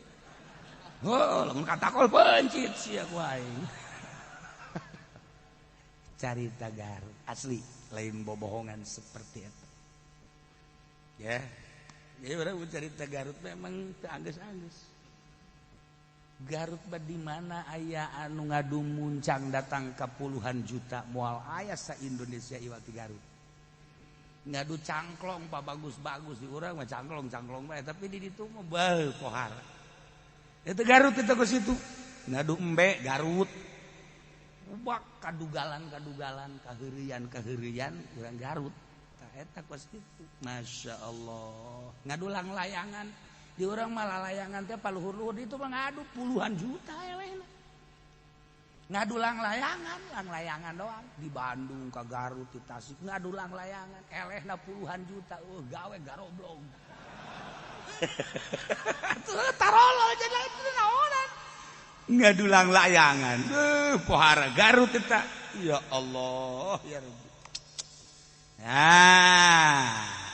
lamun katakol pencit sia ku aing carita Garut asli lain bobohongan seperti itu ya jadi orang cerita Garut memang teangges-angges Garut di mana aya anu ngadu muncang datang ke puluhan juta moal aya sa Indonesia iwal ti Garut ngadu cangklong pa bagus-bagus di urang mah cangklong bae tapi di ditu mah beuh pohar eta Garut itu ke situ ngadu embe Garut ubak kadugalan kaheurian urang Garut tah eta kos kitu Masya Allah ngadulang layangan di urang mah layangan teh paluhur-luhur itu mah ngadu puluhan juta elehna ngadulang layangan doang di Bandung ka Garut di Tasik ngadulang layangan elehna puluhan juta gawe garoblog atuh tarolo jadi itu naonan ngadulang layangan pohara Garut eta ya Allah ya Rabbi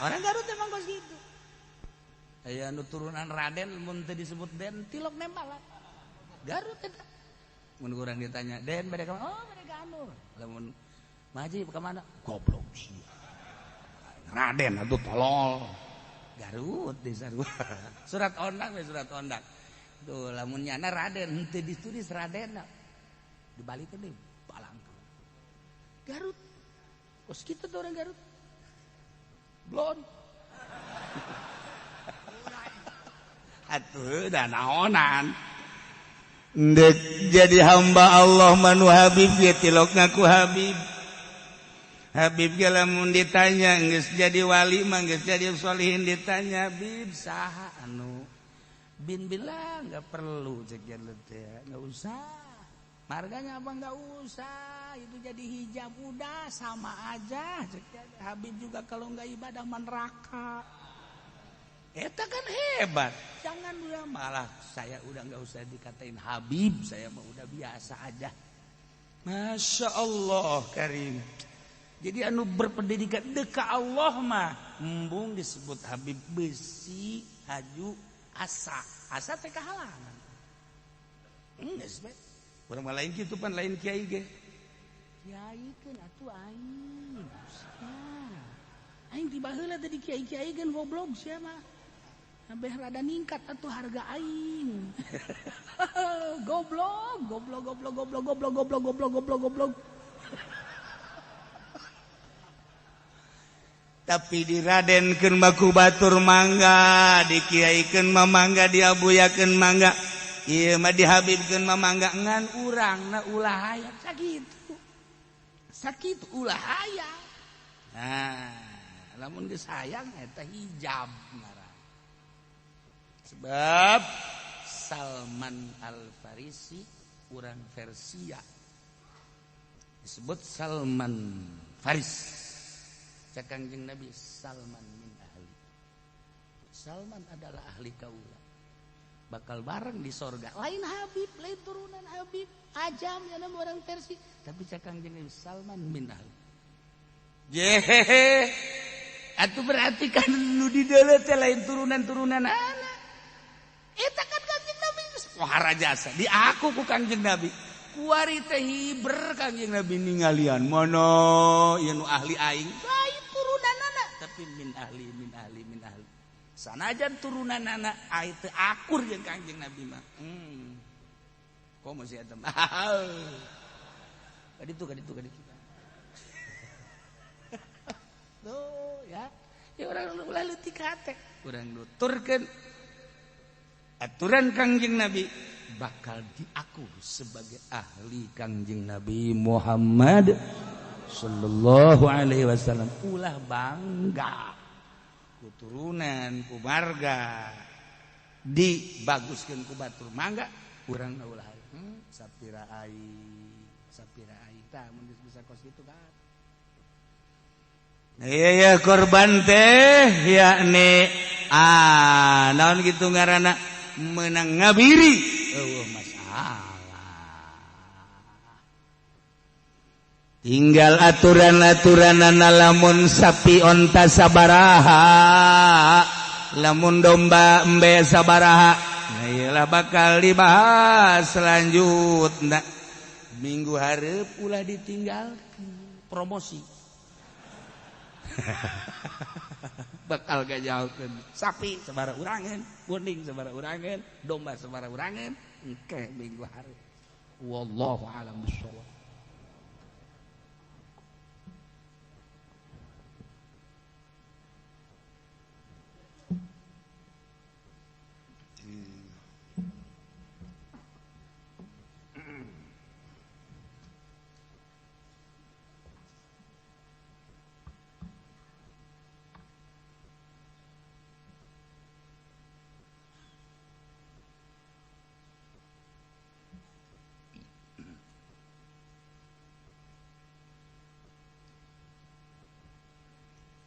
orang Garut emang kos gitu aya nu turunan Raden mun teu disebut Den tilok nembalan Garut eta mun urang ditanya Den bade ka mana oh bade ka Anur lamun maji ka mana goblok sia Raden atuh tolol Garut desa surat ondang we surat ondang tuh lamun nyana Raden teu ditulis Radena dibalikeun deui balangkeun Garut kos kitu tuh orang Garut blon atuh da naonan Ndek jadi hamba Allah manu Habib ya tilok ngaku Habib Habib ge lamun ditanya geus jadi wali mah geus jadi sholihin ditanya Habib saha anu bin bilang nggak perlu cek teh nggak usah marganya apa nggak usah itu jadi hijab udah sama aja cek Habib juga kalau nggak ibadah neraka eta kan hebat jangan udah malah saya udah nggak usah dikatain Habib saya mah udah biasa aja Masya Allah Karim jadi anu berpendidikan deka Allah mah embung disebut Habib besi haju asa teh kahalangan geus bae urang mah lain kitu pan lain kiai ge kiai keun atuh aing aing tiba heula tadi kiai-kiai geun goblok sia mah habeh rada ningkat atuh harga aing goblok tapi diradenkeun baku batur mangga dikiaikeun mah mangga diabuyakeun mangga ieu mah dihabibkeun mah mangga ngan urangna ulah hayang sakitu ulah hayang nah lamun geus hayang eta hijab ngaran sebab Salman Al-Farisi urang Persia disebut Salman Faris. Cak Kangjeng Nabi Salman min ahli. Salman adalah ahli kaula. Bakal bareng di sorga. Lain Habib, lain turunan Habib. Ajam ya nama orang Persia. Tapi cak Kangjeng Nabi Salman min ahli. Jehehe. Atuh berarti kan nu di deuleu teh lain turunan-turunan anak. Eta kan Kangjeng Nabi pohara jasa. Di aku ku Kangjeng Nabi. Kuari teh hiber Kangjeng Nabi ningalian. Mono ieu nu ahli aing. Lain turunanana tapi min ahli. Sanajan turunanana ai teu akur jeung Kangjeng Nabi mah. Komo sia eta mah. Kaditu. Tuh ya. Ya urang ulah leutik hate. Urang nuturkeun aturan Kangjeng Nabi bakal diaku sebagai ahli Kangjeng Nabi Muhammad sallallahu alaihi wasallam. Ulah bangga ku turunan ku marga dibaguskeun ku batur mangga urang ulah sapira ai tah mun bisa kos kitu kan. Ya korban teh yakni naon gitu ngaranna menang ngabiri. Masalah. Tinggal aturan-aturanana lamun sapi onta sabaraha, lamun domba embe sabaraha. Nah iyalah bakal dibahas selanjutnya. Minggu hareup ulah ditinggal promosi. Bakal gajalkeun sapi sabaraha urangeun, kuning sabaraha urangeun, domba sabaraha urangeun, engke minggu hareup. Wallahu a'lam bishawab.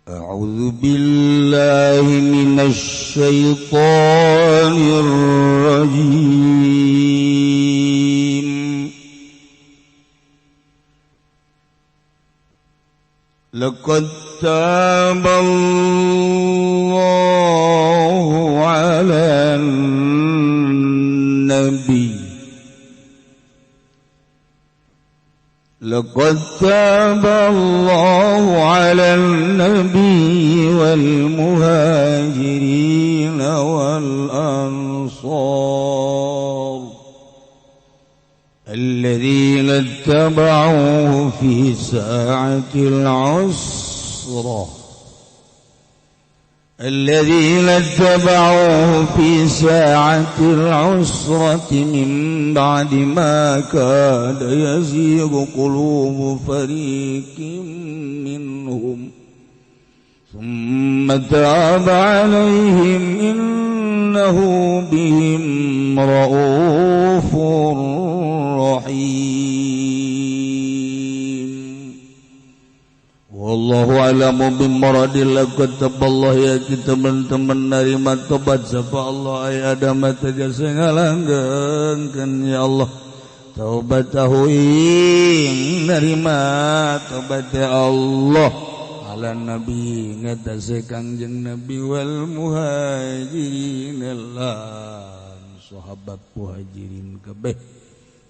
A'udzu billahi minasy syaithanir rajim. Laqad taballahu 'alan nabi. لقد تاب الله على النبي والمهاجرين والأنصار الذين اتبعوه في ساعة العسرة من بعد ما كاد يزيغ قلوب فريق منهم ثم تاب عليهم إنه بهم رؤوف رحيم Wallahu a'lamu bimaradil. Laqad taballahu ya kita teman-teman narima tobat sapa Allah ay Adam tegas ngalanggengkeun ya Allah taubat ing narima tobat ya Allah ala nabi ngatasé Kangjeng Nabi wal muhajirin lan sahabat muhajirin kabeh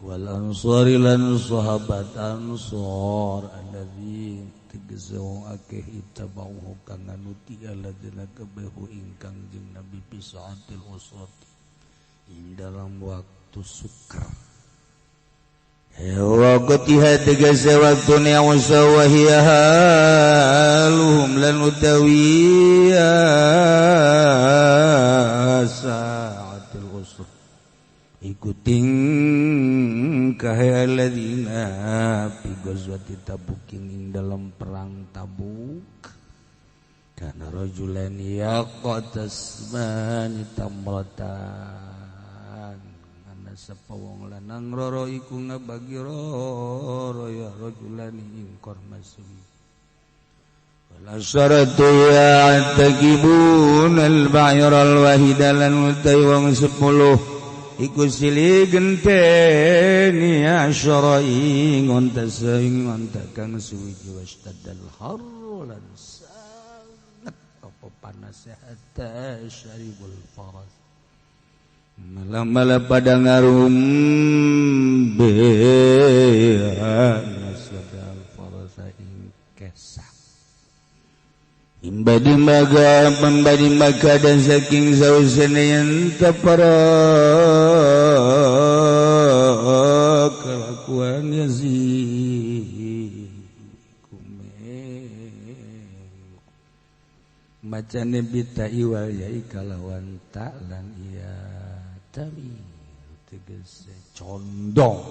wal ansari lan sahabat ansor alladzina tegezau akeh itabauhu kang nuti aladina kebehu ingkang jeung Nabi pisaatil usrat ing dalam waktu sukar. Waktiha tegezau waktuna wasawahiya haluhum lan utawiya saatil usrat ikuting kahaya alladzina fi ghazwati Tabuk ing dalam perang Tabuk kana rajulan yaqtasman tamratan ana sapawong lanang roro iku ngabagi roro ya rajulan ing kormasui wala syaratu ya'taqibun al-ba'ir al-wahidalan utai wong 10 iku silih genteni asyara'i ngontasaing ngontakang suwi wastadal harlan sangat apa panas hatta syaribul faras malam-malam pada ngarumbe naswadal farasa ing kesah Imbadi maga dan saking sausana yang tapara kelakuan Yazid macane bita iwal yai kalawan taklan iya tami tegese condong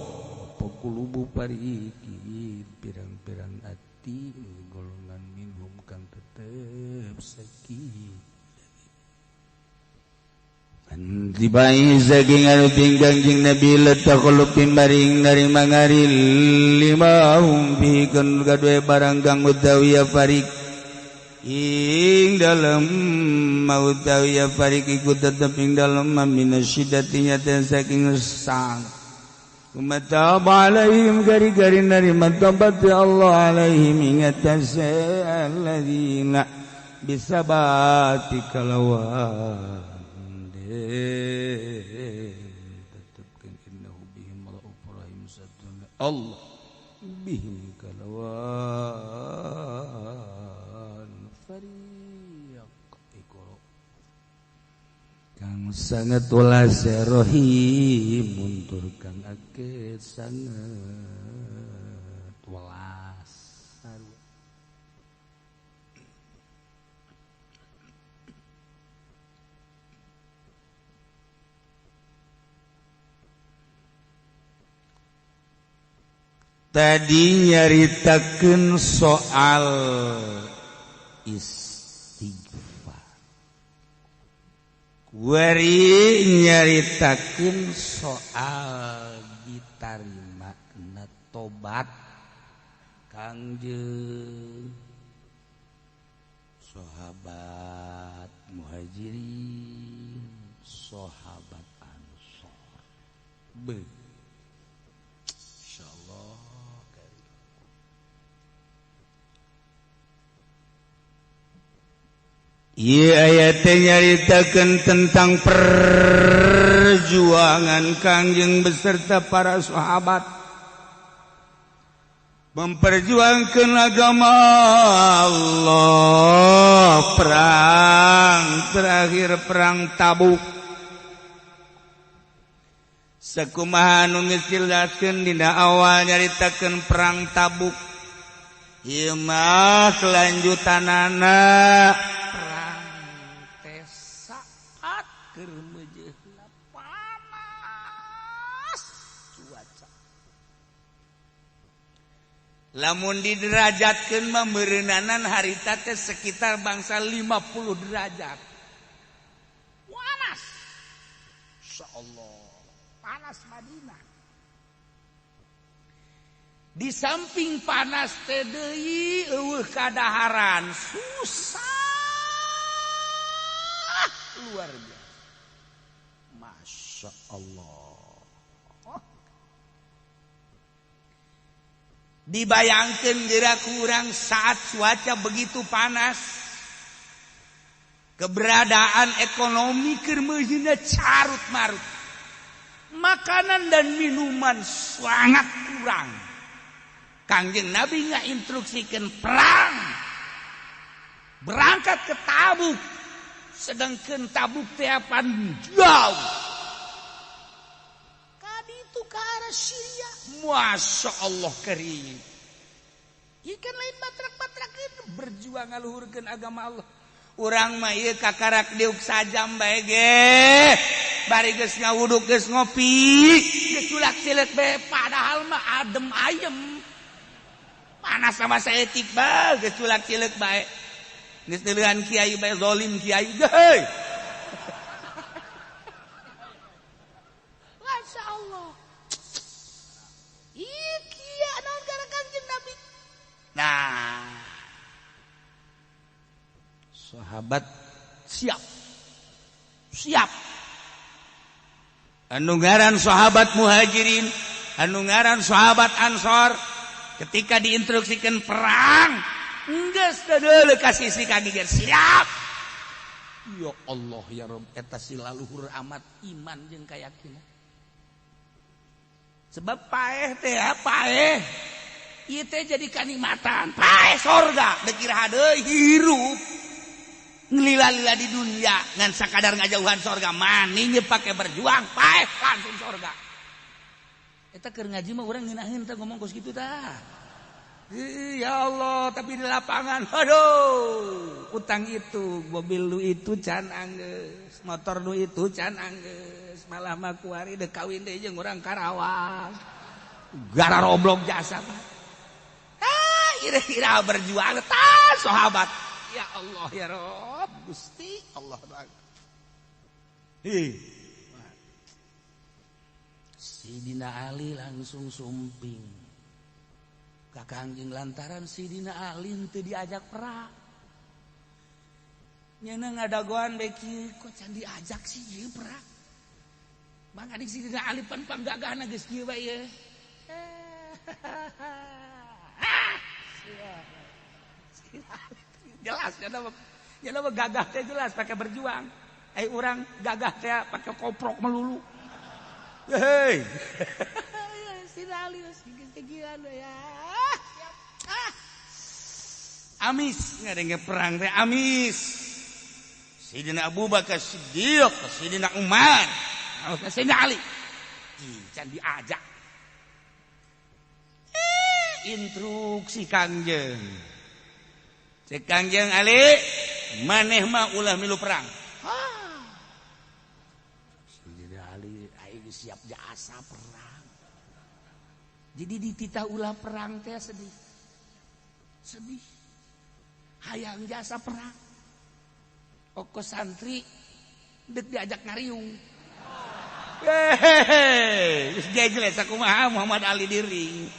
apa kulubu pariki pirang-pirang ati golongan minhum kang tetep sakit Antibai saking aruping kangjeng Nabi letakulup maring dari mangari limahum bihikun kadue barang kang utawi farik ing dalam mautawi farik ikut tetep ing dalam minasyiddatinya dan saking sang Umatab alaihim gari-gari nari matabat ya Allah alaihim ingatase alladhina bisabati kalawan tetapkan innahu bihim ra'ufur rahim satuna Allah bihim kalawan fariq ikro kang sangat welas rohim muntur kang ake sangat welas tadi nyaritakeun soal istighfar wari nyaritakeun soal ditarima na tobat kangjeng sahabat muhajirin sahabat ansor Iya ayatnya nyaritakan tentang perjuangan kangjeng beserta para sahabat memperjuangkan agama Allah perang terakhir perang Tabuk sakumaha nu ngisilakeun dina awal nyaritakeun perang Tabuk ieu mah kelanjutanana lamun diderajatkeun mah meureunanan harita teh sekitar bangsa 50 derajat. Panas. Insyaallah. Panas Madinah. Di samping panas teh deui eueuh kadaharan susah luar biasa. Masya Allah. Dibayangkan gerak kurang saat cuaca begitu panas keberadaan ekonomi kermejina carut marut makanan dan minuman sangat kurang kangjeng Nabi ngainstruksikan perang berangkat ke Tabuk sedangkan Tabuk teapan jauh itu ke arah Syria. Masya Allah karim. Ikan lain batrak-batrak itu berjuang ngaluhurkeun agama Allah. Urang mah ieu kakarak diuk sajam bae ge. Bari geus ngawuduk geus ngopi, geus culak-cileuk bae padahal mah adem ayem. Panas sama saeutik bae geus culak-cileuk bae. geus neulehan kiai bae zalim kiai heuh. Masya Allah. Iya naon gara Kangjeng Nabi. Nah, sahabat siap. Anu ngaran sahabat muhajirin, anu ngaran sahabat ansor, ketika diinstruksikan perang, geus deuleu kasih si kagiger siap. Ya Allah ya Rabb, eta silaluhur amat iman jeung kayakinan. Sebab paeh teh paeh. Ieu teh jadi kanikmatan, paeh sorga, dekira deui hirup. Ngelila-lila di dunia ngan sakadar ngajauhan sorga maninya pakai berjuang paeh langsung sorga. Eta keur ngaji mah urang ngeunaheun teh ngomong kos kitu tah. Ya Allah, tapi di lapangan aduh, utang itu, mobil lu itu can anggeus, motor lu itu can anggeus, malah mah kuari deuk kawin deui jeung urang Karawang. Gara roblog jasa mah. Ira-ira berjuang tah sahabat. Ya Allah ya Rob, Gusti Allah Ta'ala. Sidina Ali langsung sumping. Ka Kangjeng lantaran Sidina Ali teu diajak perang. Nyeuna ngadagoan beki kok can diajak sih ieu perang. Mangga di Sidina Ali pan panggagahna geus kieu bae ye. Jelas ya gagah teh jelas pakai berjuang. Urang gagah teh pakai koprok melulu. Hei. Sidali segian ya. Amis ngadenge perang teh amis. Sidina Abu Bakar Siddiq, Sidina Umar, Sidina Ali. Can diajak. Instruksi Kangjeng. Cek Kangjeng Ali, maneh mah ulah milu perang. Sidina Ali aing siap jasa perang. Jadi dititah ulah perang teh sedih. Hayang jasa perang. Oko santri deuk diajak ngariung. Hehehe, geus jejeles sakumaha Muhammad Ali diri.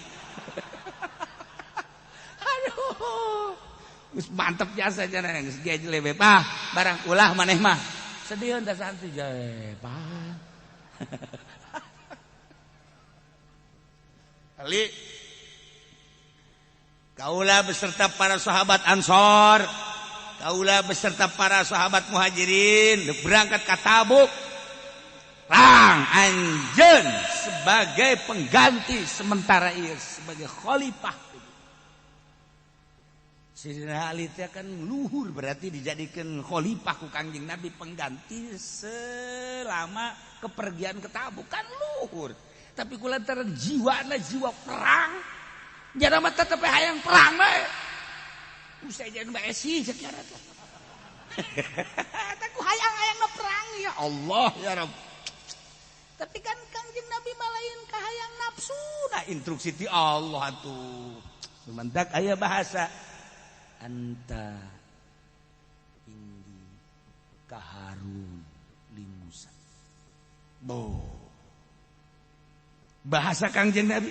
Aduh. Geus mantep jasa cenah geus gejle we pah barang ulah maneh mah sedihun teh santri jae pah. Ali kaula beserta para sahabat Ansor, kaula beserta para sahabat Muhajirin berangkat ka Tabuk. Perang anjeun sebagai pengganti sementara ieu sebagai khalifah. Sidina Ali teh kan luhur berarti dijadikan khalifah ku Kangjeng Nabi pengganti selama kepergian ke Tabuk kan luhur. Tapi kulantaran jiwana jiwa perang, jana mah tetep hayang perang bae. Usai jeung bae sih cek cara teh. Eta ku hayang-hayang perang ya Allah ya Rabb. Tapi kan Kangjeng Nabi malain kahayang nafsu, nah instruksi ti Allah atuh. Sumantak aya bahasa anta indi kaharun li Musa. Bahasa Kangjeng Nabi.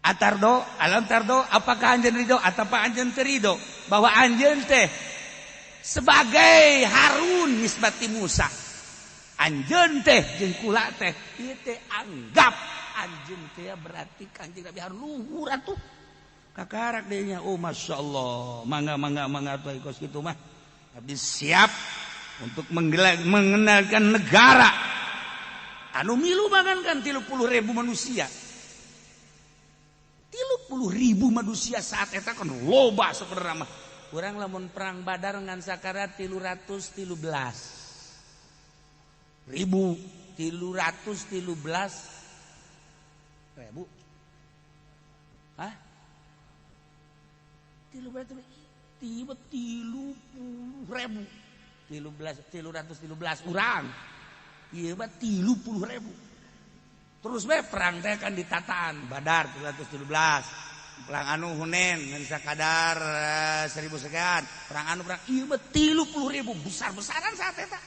Atardo, alam tardo, apakah anjeun ridho ataukah anjeun teu ridho bahwa anjeun teh sebagai Harun nisbati Musa. Anjeun teh jeung kula teh ieu teh anggap anjeun teh berarti Kangjeng Nabi harus luhur atuh. Kakarak dehnya, oh masya Allah, mangga tuh ikut gitu mah, habis siap untuk mengenalkan negara. Anu milu makan kan 30.000 manusia, 30.000 manusia saat eta kan loba sebenarnya mah. Urang lamun perang Badar ngan sakara 313.000, 313.000. Hah? 313 urang. Ieu mah 30.000. Terus we perang teh kan ditataan Badar 313. perang anu Hunain ngan sakadar 1000 segan perang anu perang ieu mah 30.000 besar-besaran saat eta.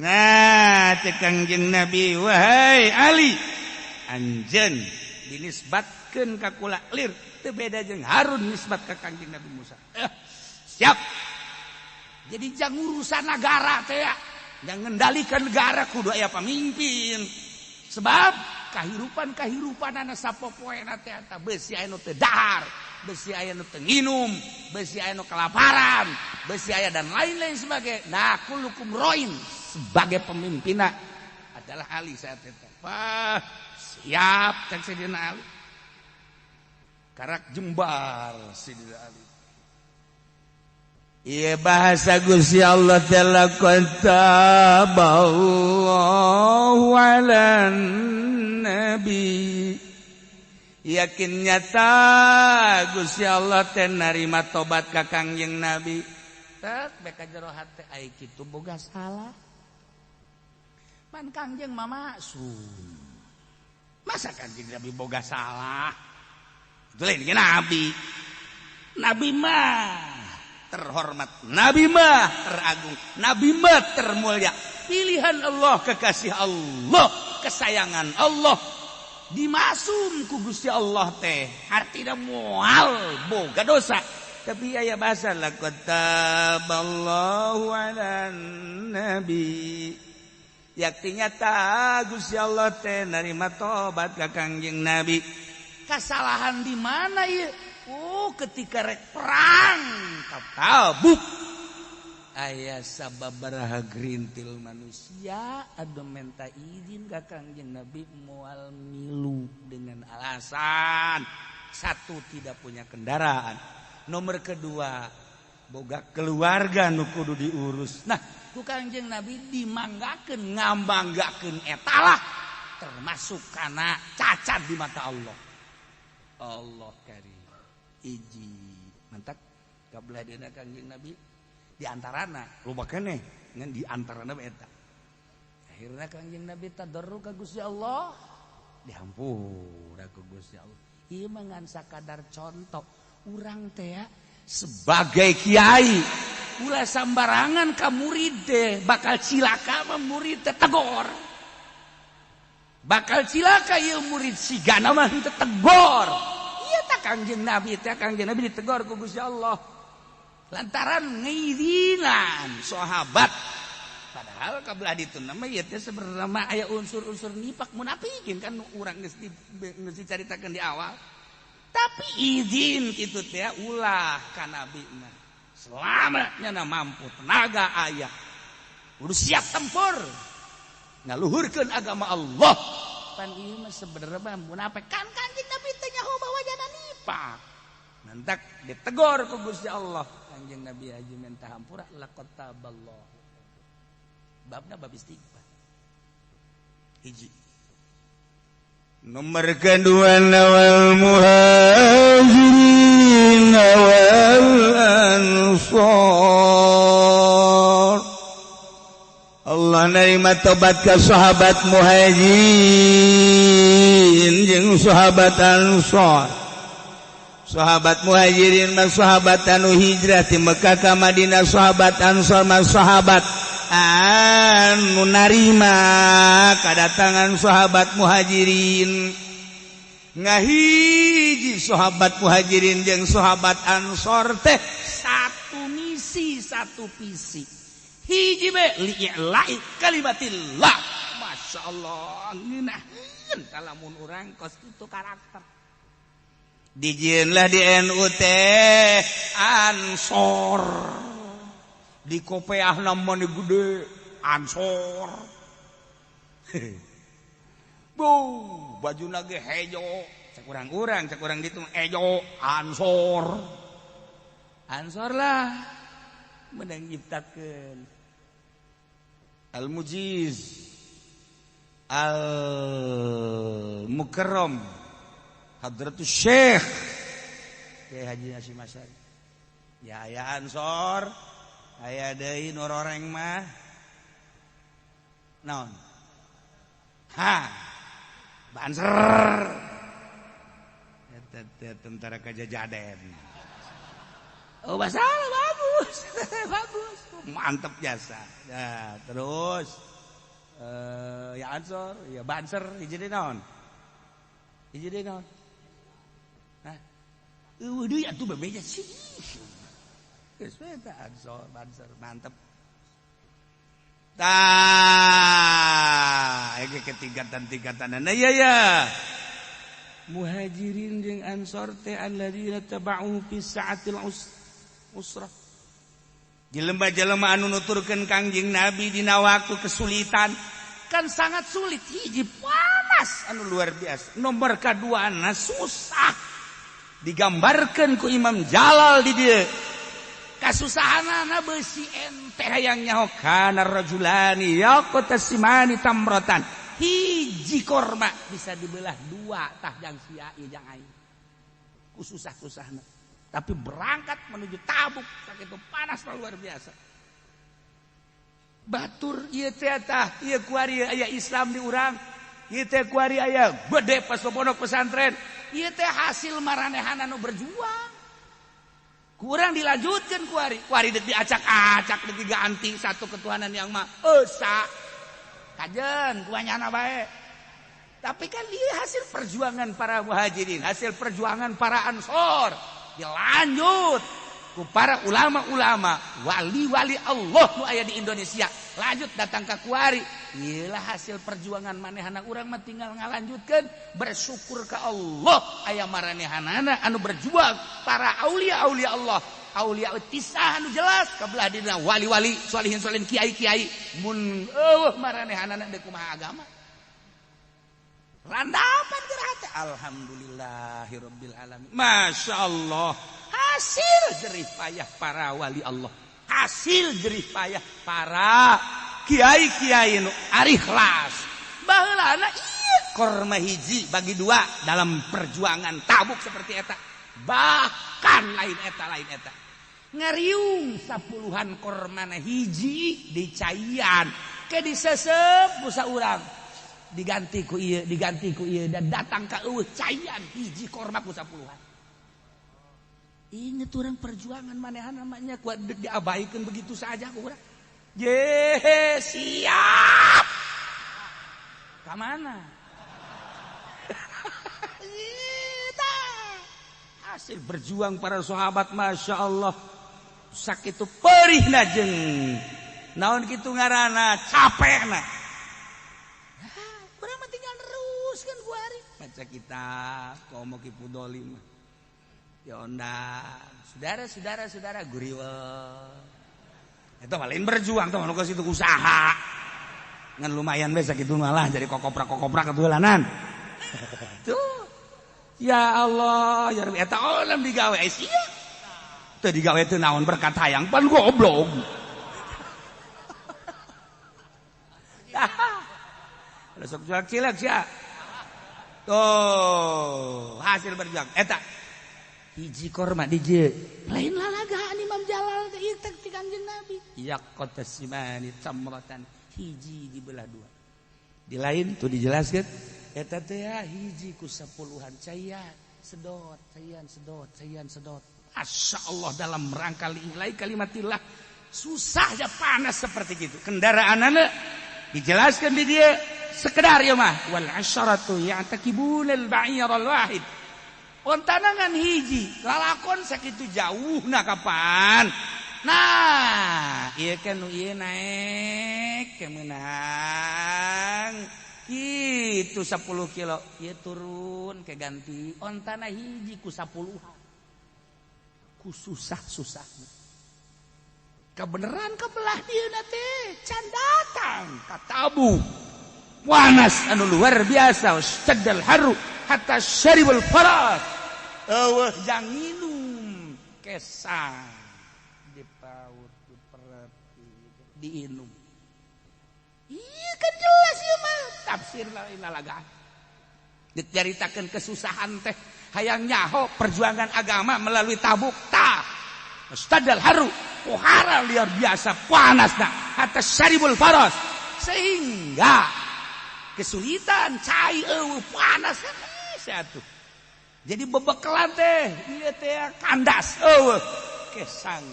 Nah cek Kangjeng Nabi wahai Ali anjeun dinisbatkeun ka kula lir teu beda jeung Harun nisbat ka Kangjeng Nabi Musa. Siap. Jadi jangan urusan negara teh ya. Yang ngendalikan negara kudu aya pamimpin. Sebab kahirupan anu sapopoena teh eta beusi aya nu teu dahar, beusi aya nu teu nginum, beusi aya nu kelaparan, beusi aya dan lain-lain sebagainya. Nah, kulukum roin sebagai pemimpinna adalah Ali saat itu. Wah, siap cek Sidina Ali. Karak jembar Sidina Ali. Iya bahasa Gusti Allah telah kataballahu ala nabi. Yakin nyata Gusti Allah teh narima tobat ka Kangjeng Nabi. Tek beka jero hate ai kitu boga salah. Man Kangjeng mah maksum. Masa Kangjeng Nabi boga salah? Itu lain ke Nabi. Nabi mah terhormat, Nabi mah teragung, Nabi mah termulia, pilihan Allah, kekasih Allah, kesayangan Allah, dimasum ku Gusti Allah teh artina moal boga dosa. Tapi aya bahasa laqad taballahu ala nabi. Yaktinya ta Gusti Allah teh narima tobat ka Kangjeng Nabi. Kesalahan di mana ieu? Oh, ketika rek perang Tabuk aya sababaraha gerintil manusia adu minta izin ka Kangjeng Nabi moal milu dengan alasan satu tidak punya kendaraan, nomor kedua boga keluarga nu kudu diurus. Nah, ku Kangjeng Nabi dimanggakeun ngambanggakeun etalah termasuk kana cacat di mata Allah. Allah karim. Iji mantap kabelah dina Kangjeng Nabi di antarana loba keneh ngan di antarana eta akhirna Kangjeng Nabi tadarruk ka Gusti Allah dihampura ku Gusti Allah. Ieu mah ngan sakadar contoh urang teh sebagai kiai ulah sambarangan ka murid teh bakal cilaka mah murid teh tegor, bakal cilaka ieu murid sigana mah teu tegor. Kangjeng Nabi ditegor ku Gusti Allah lantaran ngeizinan sahabat, padahal kabelah ditu nama ieu teh sebenarnya aya unsur-unsur nifak munafikin kan urang geus dicaritakeun di awal. Tapi izin kitu teh ulah ka nabi mah selama nya mampu tenaga aya kudu siap tempur ngaluhurkeun agama Allah. Pan ieu mah sebenarnya munafik kan Kangjeng Nabi teh nyaho bawajana nifak. Nantak ditegor ku Gusti Allah. Kangjeng Nabi haji minta hampura laqad taballahu. Babna bab istighfar. Hiji. Nomor kedua wal muhajirin wal ansar. Allah nerima tobat ka sahabat muhajirin jeung sahabat ansar. Sahabat muhajirin mah sahabat anu hijrah ti Mekah ka Madinah, sahabat ansar mah sahabat anu narima kadatangan sahabat muhajirin. Ngahiji sahabat muhajirin jeung sahabat ansar teh satu misi satu visi. Hiji be li'la'i kalimatillah. Masyaallah ngeunaheun kalamun urang kos kitu karakter. Dijieun lah di NU teh ansor. Di kopeahna mah gede ansor. Bu, bajuna ge hejo. Cek urang ditu hejo ansor. Ansor lah menang nyiptakeun Al-Mujiz Al-Mukarram Hadratus Syekh Kyai Haji Hasyim Asy'ari. Ya aya ansor, aya deui nu roreng mah naon? Banser. tentara Kajajaden. Oh, masalah bagus. Bagus. Mantap jasa. Nah, terus ya Ansor, ya Banser, hiji deui naon? Hiji deui naon? Hah? Waduh ya tuh bebeja sih. Geus we tah Ansor, Banser, mantep. Tah, ege ketingkatan-tingkatan. Nah ya. Muhajirin jeung Ansor teh alladzina taba'u fi sa'atil usrah. Jelema-jelema anu nuturkeun Kangjeng Nabi dina waktu kesulitan kan sangat sulit. Hiji panas anu luar biasa. Nomor kaduana susah. Digambarkeun ku Imam Jalal di dieu. Kasusahanana beusi ente hayang nyaho kana rajulani yaqtasimani tamratan. Hiji korma bisa dibelah dua tah jang sia ieu jang aing. Ku susah-susahna. Tapi berangkat menuju Tabuk sakitu panas luar biasa. Batur ieu teh tah ieu kuari aya Islam di urang. Ieu teh kuari aya gede pas pondok pesantren. Ieu teh hasil maranehan anu berjuang. Kurang dilanjutkeun kuari. Kuari deuk diacak-acak deuk diganti satu ketuhanan yang Maha Esa. Kajen kuanyana bae. Tapi kan dia hasil perjuangan para muhajirin, hasil perjuangan para ansor. Dilanjut ku para ulama-ulama, wali-wali Allah nu aya di Indonesia. Lanjut datang ka kuari. Iyalah hasil perjuangan manehanna urang mah tinggal ngalanjutkeun bersyukur ka Allah aya maranehanana anu berjuang para aulia-aulia Allah. Aulia tisah anu jelas kabelah dina wali-wali, sholihin-sholihin, kiai-kiai mun maranehanana deuk kumaha agama. Randapan gerate alhamdulillahirabbil alamin. Masyaallah hasil jerih payah para wali Allah, hasil jerih payah para kiai-kiai nu ari ikhlas. Baheulana ieu korma hiji bagi dua dalam perjuangan Tabuk seperti eta. Bahkan lain eta ngariung sapuluhan kormana hiji dicaian ke disesep ku saurang diganti ku ieu dan datang ka eueuh caian hiji korma ku sapuluhan. Inget urang perjuangan manehan namanya ku diabaikeun begitu saja ku urang. Ye siap. Ka mana? Hasil berjuang para sahabat Masya Allah sakitu perihna jeung naon kitu ngaranna capekna. Urang mah tinggal neruskeun ku ari baca kitab komo Ki Pudolim. Ya ondang saudara guriwel. Eta mah lain berjuang teh anu ka situ usaha. Ngan lumayan we sakitu malah jadi kokoprak ketualanan. Tuh. Ya Allah, ya Rabbi, eta olam digawe sia. Teu digawe teu naon berkat hayang pan goblok. Lah sok cilek sia. Tuh, hasil berjuang eta. Hiji korma di dieu. Lain lalagaan Imam Jalal teh ieu teh ti Kanjeng Nabi. Yaqtasimani tamratan. Hiji dibelah dua. Di lain tuh dijelaskeun eta teh hiji ku sapuluhan caian sedot. Masyaallah dalam rangka lillahi kalimatillah susah ya panas seperti gitu. Kendaraanana dijelaskan di dia sekedar ya mah wal asyaratu ya'takibunal ba'ir al wahid. Ontanangan hiji lalakon sakitu jauhna kapan. Nah, ieu kan nu ieu naek ke meunang kitu 10 kilo ieu turun ke ganti ontana hiji ku 10 ku susah-susahna kebeneran kebelah dieuna teh can datang ka Tabuk panas anu luar biasa sadal haru hatta syaribul faras eueuh jang minum kesang dipaut dipereti diinum. Iya kan jelas ya mah tafsir lain lalagaan. Diceritakeun kesusahan teh hayang nyaho perjuangan agama melalui Tabuk tah. Stadal haru pohara luar biasa panasna hatta syaribul faras sehingga kesulitan cai eueuh panas satu. Jadi bebekelan teh ieu teh kandas kesang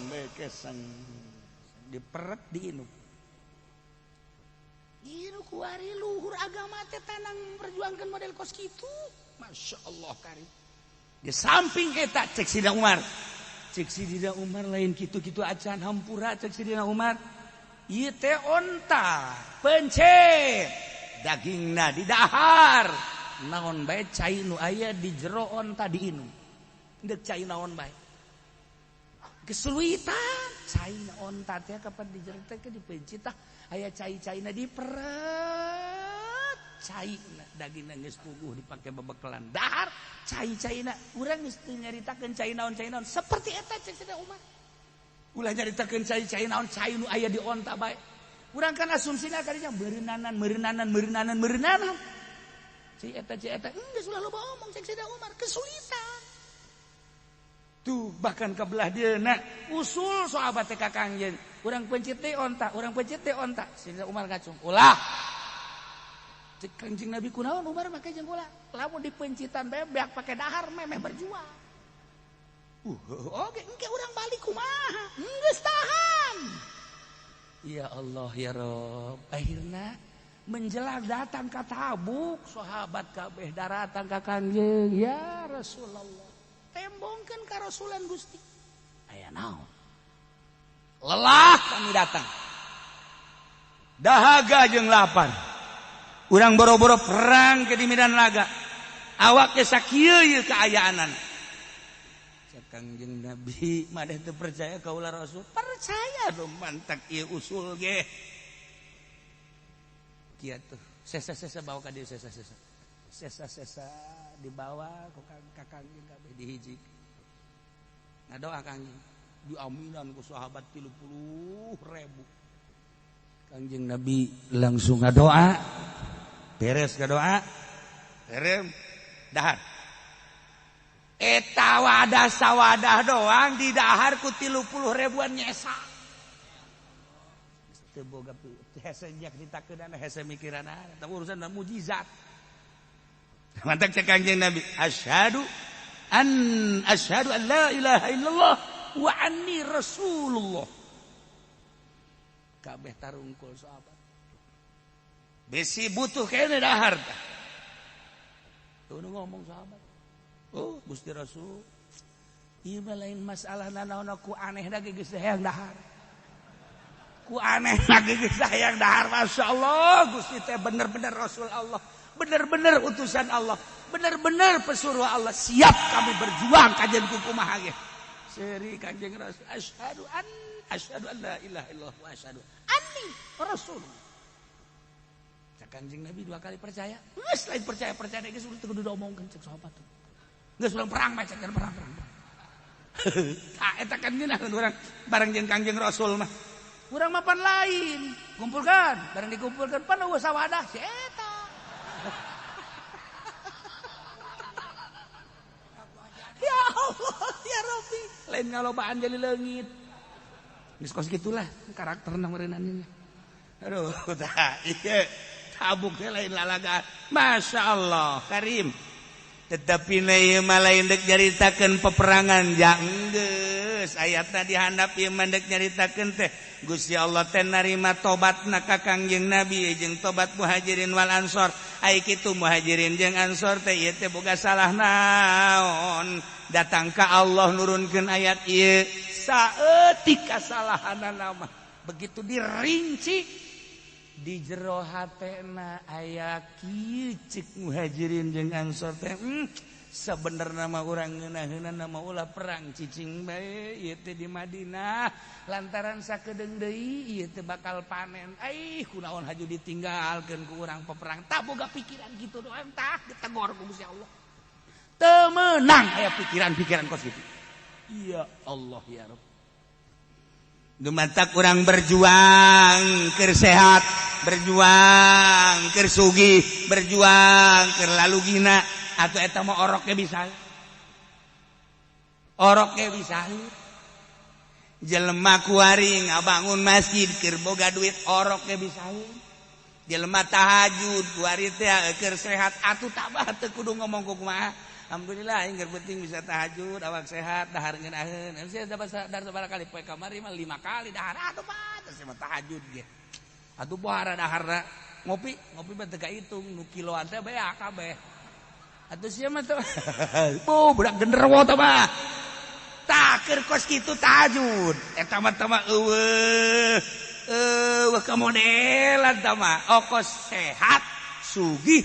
diperet diinum. Ieu kuari luhur agama teh tanang perjuangkeun model kos kitu. Masyaallah karim. Di samping eta cek Sidina Umar. Cek Sidina Umar lain kitu-kitu acan hampura cek Sidina Umar. Ieu teh onta pencet dagingna di dahar. Naon bae cai nu aya di jero onta diinum. Deuk cai naon bae. Kesulitan cai onta teh kapan di jero teh dipencit tah aya cai-caina diperet. Caina dagingna geus puguh dipake bebekelan dahar cai-caina urang geus teu nyaritakeun cai naon seperti eta cek Sidina Umar. Ulah nyaritakeun cai naon cai nu aya di onta bae. Urang kan asumsina kadinya meureunnanan. Cai eta geus ulah loba omong cek Sidina Umar kesulitan. Tuh bahkan ke belah dieuna usul sahabat teh ka Kangjeng. Urang pencit teh onta. Sidina Umar ngacung. Ulah. Cek Kangjeng Nabi kunaon Umar make jeung ulah. Lamun dipencitan bae beak pake dahar memeh berjuang. Oke engke urang balik kumaha? Geus tahan. Ya Allah ya Rabb. Akhirna menjelang datang ke Tabuk, sahabat kabeh daratan ka Kangjeng, ya Rasulullah. Tembongkeun ka Rasulan Gusti. Aya naon? Lelah kami datang. Dahaga jeung lapar. Urang boro-boro perang ke di medan laga. Awak ge sakieu ieu kaayaanan. Cek Kangjeng Nabi, madeh teu percaya ka ulah Rasul? Percaya dong mantak ieu usul ge. Kiatu sesa bawa ka dieu sesa dibawa ku Kangjeng kabeh dihiji ngadoa Kangjeng diaminan ku sahabat 30.000 Kangjeng Nabi langsung ngadoa beres ngadoa herem dahar eta wadah sawadah doang di dahar ku 30.000-an nyesa teu boga hese jak ditakeunana hese mikirana eta urusan mukjizat. Mantap cek Kangjeng Nabi, asyhadu an la ilaha illallah wa anni rasulullah. Kabeh tarungkul sahabat. Besi butuh kene dahar tah. Tuh ngomong sahabat. Oh, Gusti Rasul. Ieu mah lain masalah nanaon ku aneh da geus hayang dahar. Ku aneh lagi sayang dahar, Masya Allah Gusti teh bener-bener Rasul Allah, bener-bener utusan Allah, bener-bener pesuruh Allah. Siap kami berjuang kajian kumaha ge. Seri Kanjeng Rasul asyhadu an la ilaha illallah wa asyhadu anni rasul. Cak Kanjeng Nabi 2 kali percaya. Geus lain percaya geus teu kudu diomongkeun cek sahabat. Geus urang perang mah cek perang. Tah eta kan ngeunaheun urang bareng jeung Kanjeng Rasul mah. Urang mapan lain, kumpulkan, barang dikumpulkan pan eueuh sawadah si eta. Ya Allah, ya Rabbi, lain ngalobaan jadi leungit. Geus kos gitulah karakterna meureunana. Aduh, tah ieu Tabuk teh lain lalagaan. Masyaallah, Karim. Tetapi ieu mah lain deuk nyaritakeun peperangan ja geus ayatna dihandap ieu mah deuk nyaritakeun teh Gusti Allah teh narima tobatna ka Kangjeng Nabi jeung tobat Muhajirin wal Ansor. Ai kitu Muhajirin jeung Ansor teh ieu teh boga salah naon. Datang ka Allah nurunkeun ayat ieu saeutik kasalahanna mah. Begitu dirinci di jero hatena aya kieu cik Muhajirin jeung Ansor teh sabenerna mah urang ngeunaheunana mah ulah perang cicing bae ieu teh di Madinah lantaran sakedeung deui ieu teh bakal panen kunaon haju ditinggalkeun ku urang peperang tah boga pikiran kitu doang tah ditegor ku Gusti Allah teu meunang aya pikiran-pikiran kos kitu ya Allah ya Rabb. Dumatak urang berjuang keur sehat, berjuang keur sugih, berjuang keur lalugina atuh eta mah orok ge bisa. Orok ge bisa. Jelema kuaring ngabangun masjid keur boga duit orok ge bisa. Jelema tahajud kuari teh keur sehat atuh tabah teu kudu ngomong kumaha. Alhamdulillah aing keur penting bisa tahajud, awak sehat, dahar ngeunaheun. Saya dapat sadar sabaraha kali poe kamari mah 5 kali dahar. Atuh pantes mah tahajud ge. Atuh pohara daharna ngopi mah teu kahitung nu kiloan teh beak kabeh. Atuh sia mah teh budak genderuwo teh mah. Tah keur kos kitu tahajud. Eta mah eueuh kemodelan teh mah. Okos sehat, sugih,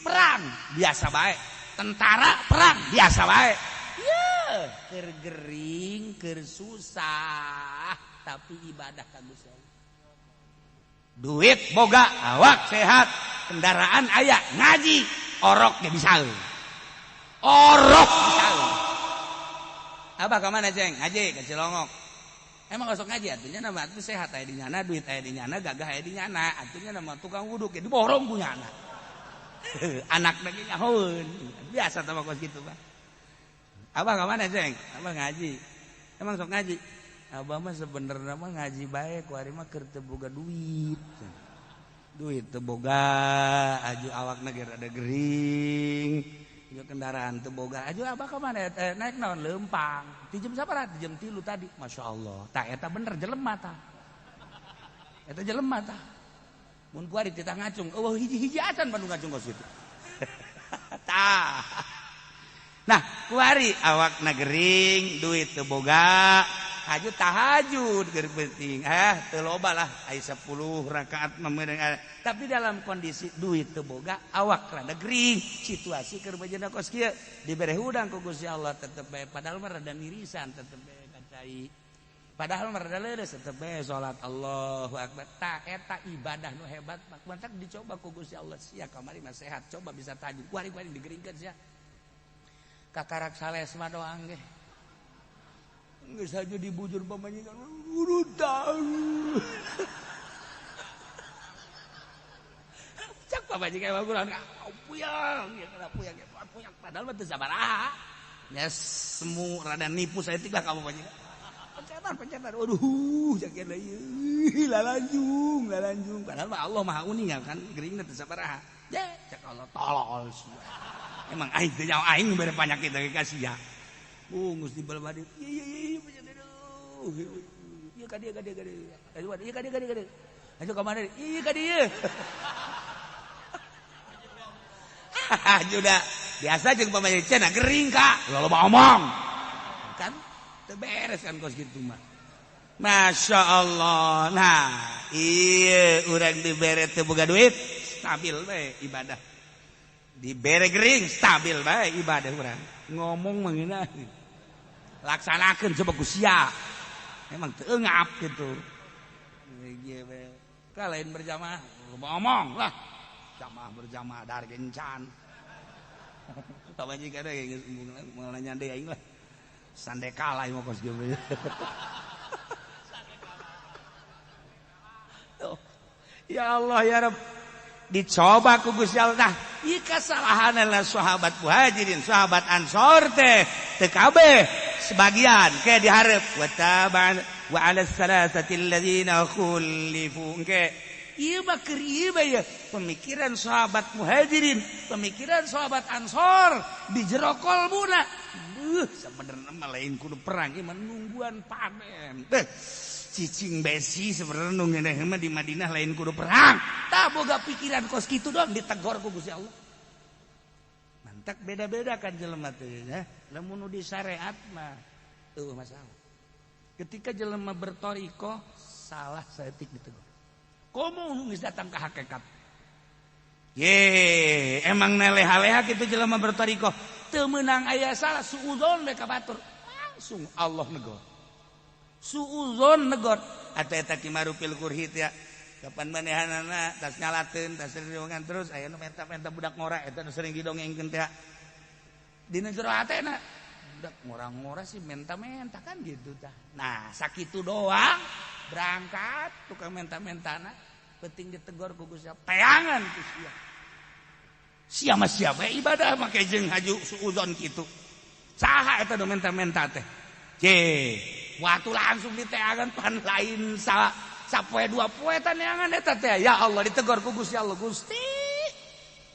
perang biasa bae. Tentara perang biasa bae. Ya, keur gering, keur susah, tapi ibadah ka Gusti Allah. Duit boga, awak sehat, kendaraan aya, ngaji, orok ge bisa. Orok bisa. Abah ka mana, Ceng? Ngaji ka Cilongok. Emang sok ngaji atunya nama atuh sehat aya di nyana, duit aya di nyana, gagah aya di nyana, atunya nama tukang wuduk ge diborong ku nyana. Anak lagi nyahoun biasa sama kos gitu Pak. Abah ke mana Ceng? Abah ngaji. Emang sok ngaji? Abah mah sebenarnya mah ngaji bae ku ari mah keur teu boga duit. Duit teu boga, aju awakna ge rada gering. Ieu kendaraan teu boga. Aju abah ke mana? Naik naon leumpang. Ti jam sabaraha? Ti jam 3 tadi. Masyaallah. Tah eta bener jelema tah. Eta jelema tah. Mun kuari titah ngacung, eueuh hiji-hiji acan Bandung ngacung kos itu. Tah. Nah, kuari awakna gering, duit teu boga, haju tahajud keur penting. Teu loba lah aya 10 rakaat memereng. Tapi dalam kondisi duit teu boga, awak rada gering, situasi keur bajana kos kieu dibere hudang ku Gusti Allah tetep bae padahal mah rada mirisan tetep bae kacai. Padahal mereda leres tetep bae salat Allahu Akbar. Ta eta ibadah nu hebat mantap dicoba ku Gusti Allah sia kamari mah sehat coba bisa tahajud kuari-kuari digeringkeun sia. Kakarak sales mah doang ge. Geus haju dibujur pamajikan urutan. Cak pamajikan mah kurang puyang ya kana puyang padahal mah teu sabaraha. Ya semu rada nipu saeutik lah kamu pamajikan. Pencetan, waduh, jaket lagi, lalanjung, padahal Allah maha uning kan, geringna teu sabaraha. Cak Allah tolol sia. Emang aing teu nyawa aing bere panyakit lagi ka sia. Geus dibal-bali. Iya, pencetan. Iya ka dieu. Iya ka dieu. Ayo ka mana? Iya ka dieu. Sudah biasa jeung pamajikan cenah gering ka, loba omong. Kan beres kan kos gitu mah. Masya Allah. Nah, iya urang dibere teu boga duit, stabil bae ibadah. Dibere gering, stabil bae ibadah urang. Ngomong mangeuna. Laksanakeun coba ku sia. Emang teu eungap gitu. Ieu bae. Ka lain berjamaah, ngomong lah. Jamaah berjamaah dar gencan. Pamajikan ge geus moal nyande aing lah. Sande kalah mau kos gitu. Ya Allah ya Rabb. Dicoba ku Gusti Allah. Ieu kasalahanna sahabat Muhajirin, sahabat Ansor teh teu kabeh sebagian ke dihareup wa taban wa 'ala salasati alladziina khulifu. Ieu mah keur ieu bae pemikiran sahabat Muhajirin, pemikiran sahabat Ansor di jero kolbuna. Sebenarnya mah lain kudu perang ieu mah nungguan panen. Cicing besi sebenarnya nungguan mah di Madinah lain kudu perang. Tah boga pikiran kos kitu doang ditegor ku Gusti Allah. Mantak beda-beda kan jelema teh ya. Lamun nu di syariat mah teu masalah. Ketika jelema bertoriko salah saeutik ditegur. Komo geus datang ke hakikat. Emang neleha-leha kitu jelema bertoriko teu meunang aya salah suudzon we ka batur. Langsung Allah negor. Suudzon negor. Eta kimarupil kurhit ya. Kapan manehanana tas nyalateun tas riwangan terus aya nu menta-menta budak ngora eta nu sering didongengkeun teh. Dina jero hatena budak ngora-ngora sih menta-menta kan gitu tah. Nah, sakitu doang berangkat tukang menta-mentana penting ditegor ku Gusti Allah. Teangan ku sia. Sia mah sia bae ibadah make jeung haju suudzon kitu. Saha eta nu menta-menta teh? Waktu langsung diteangan pan lain sapoe dua poe taneangan eta teh. Ya Allah ditegor ku Gusti Allah. Gusti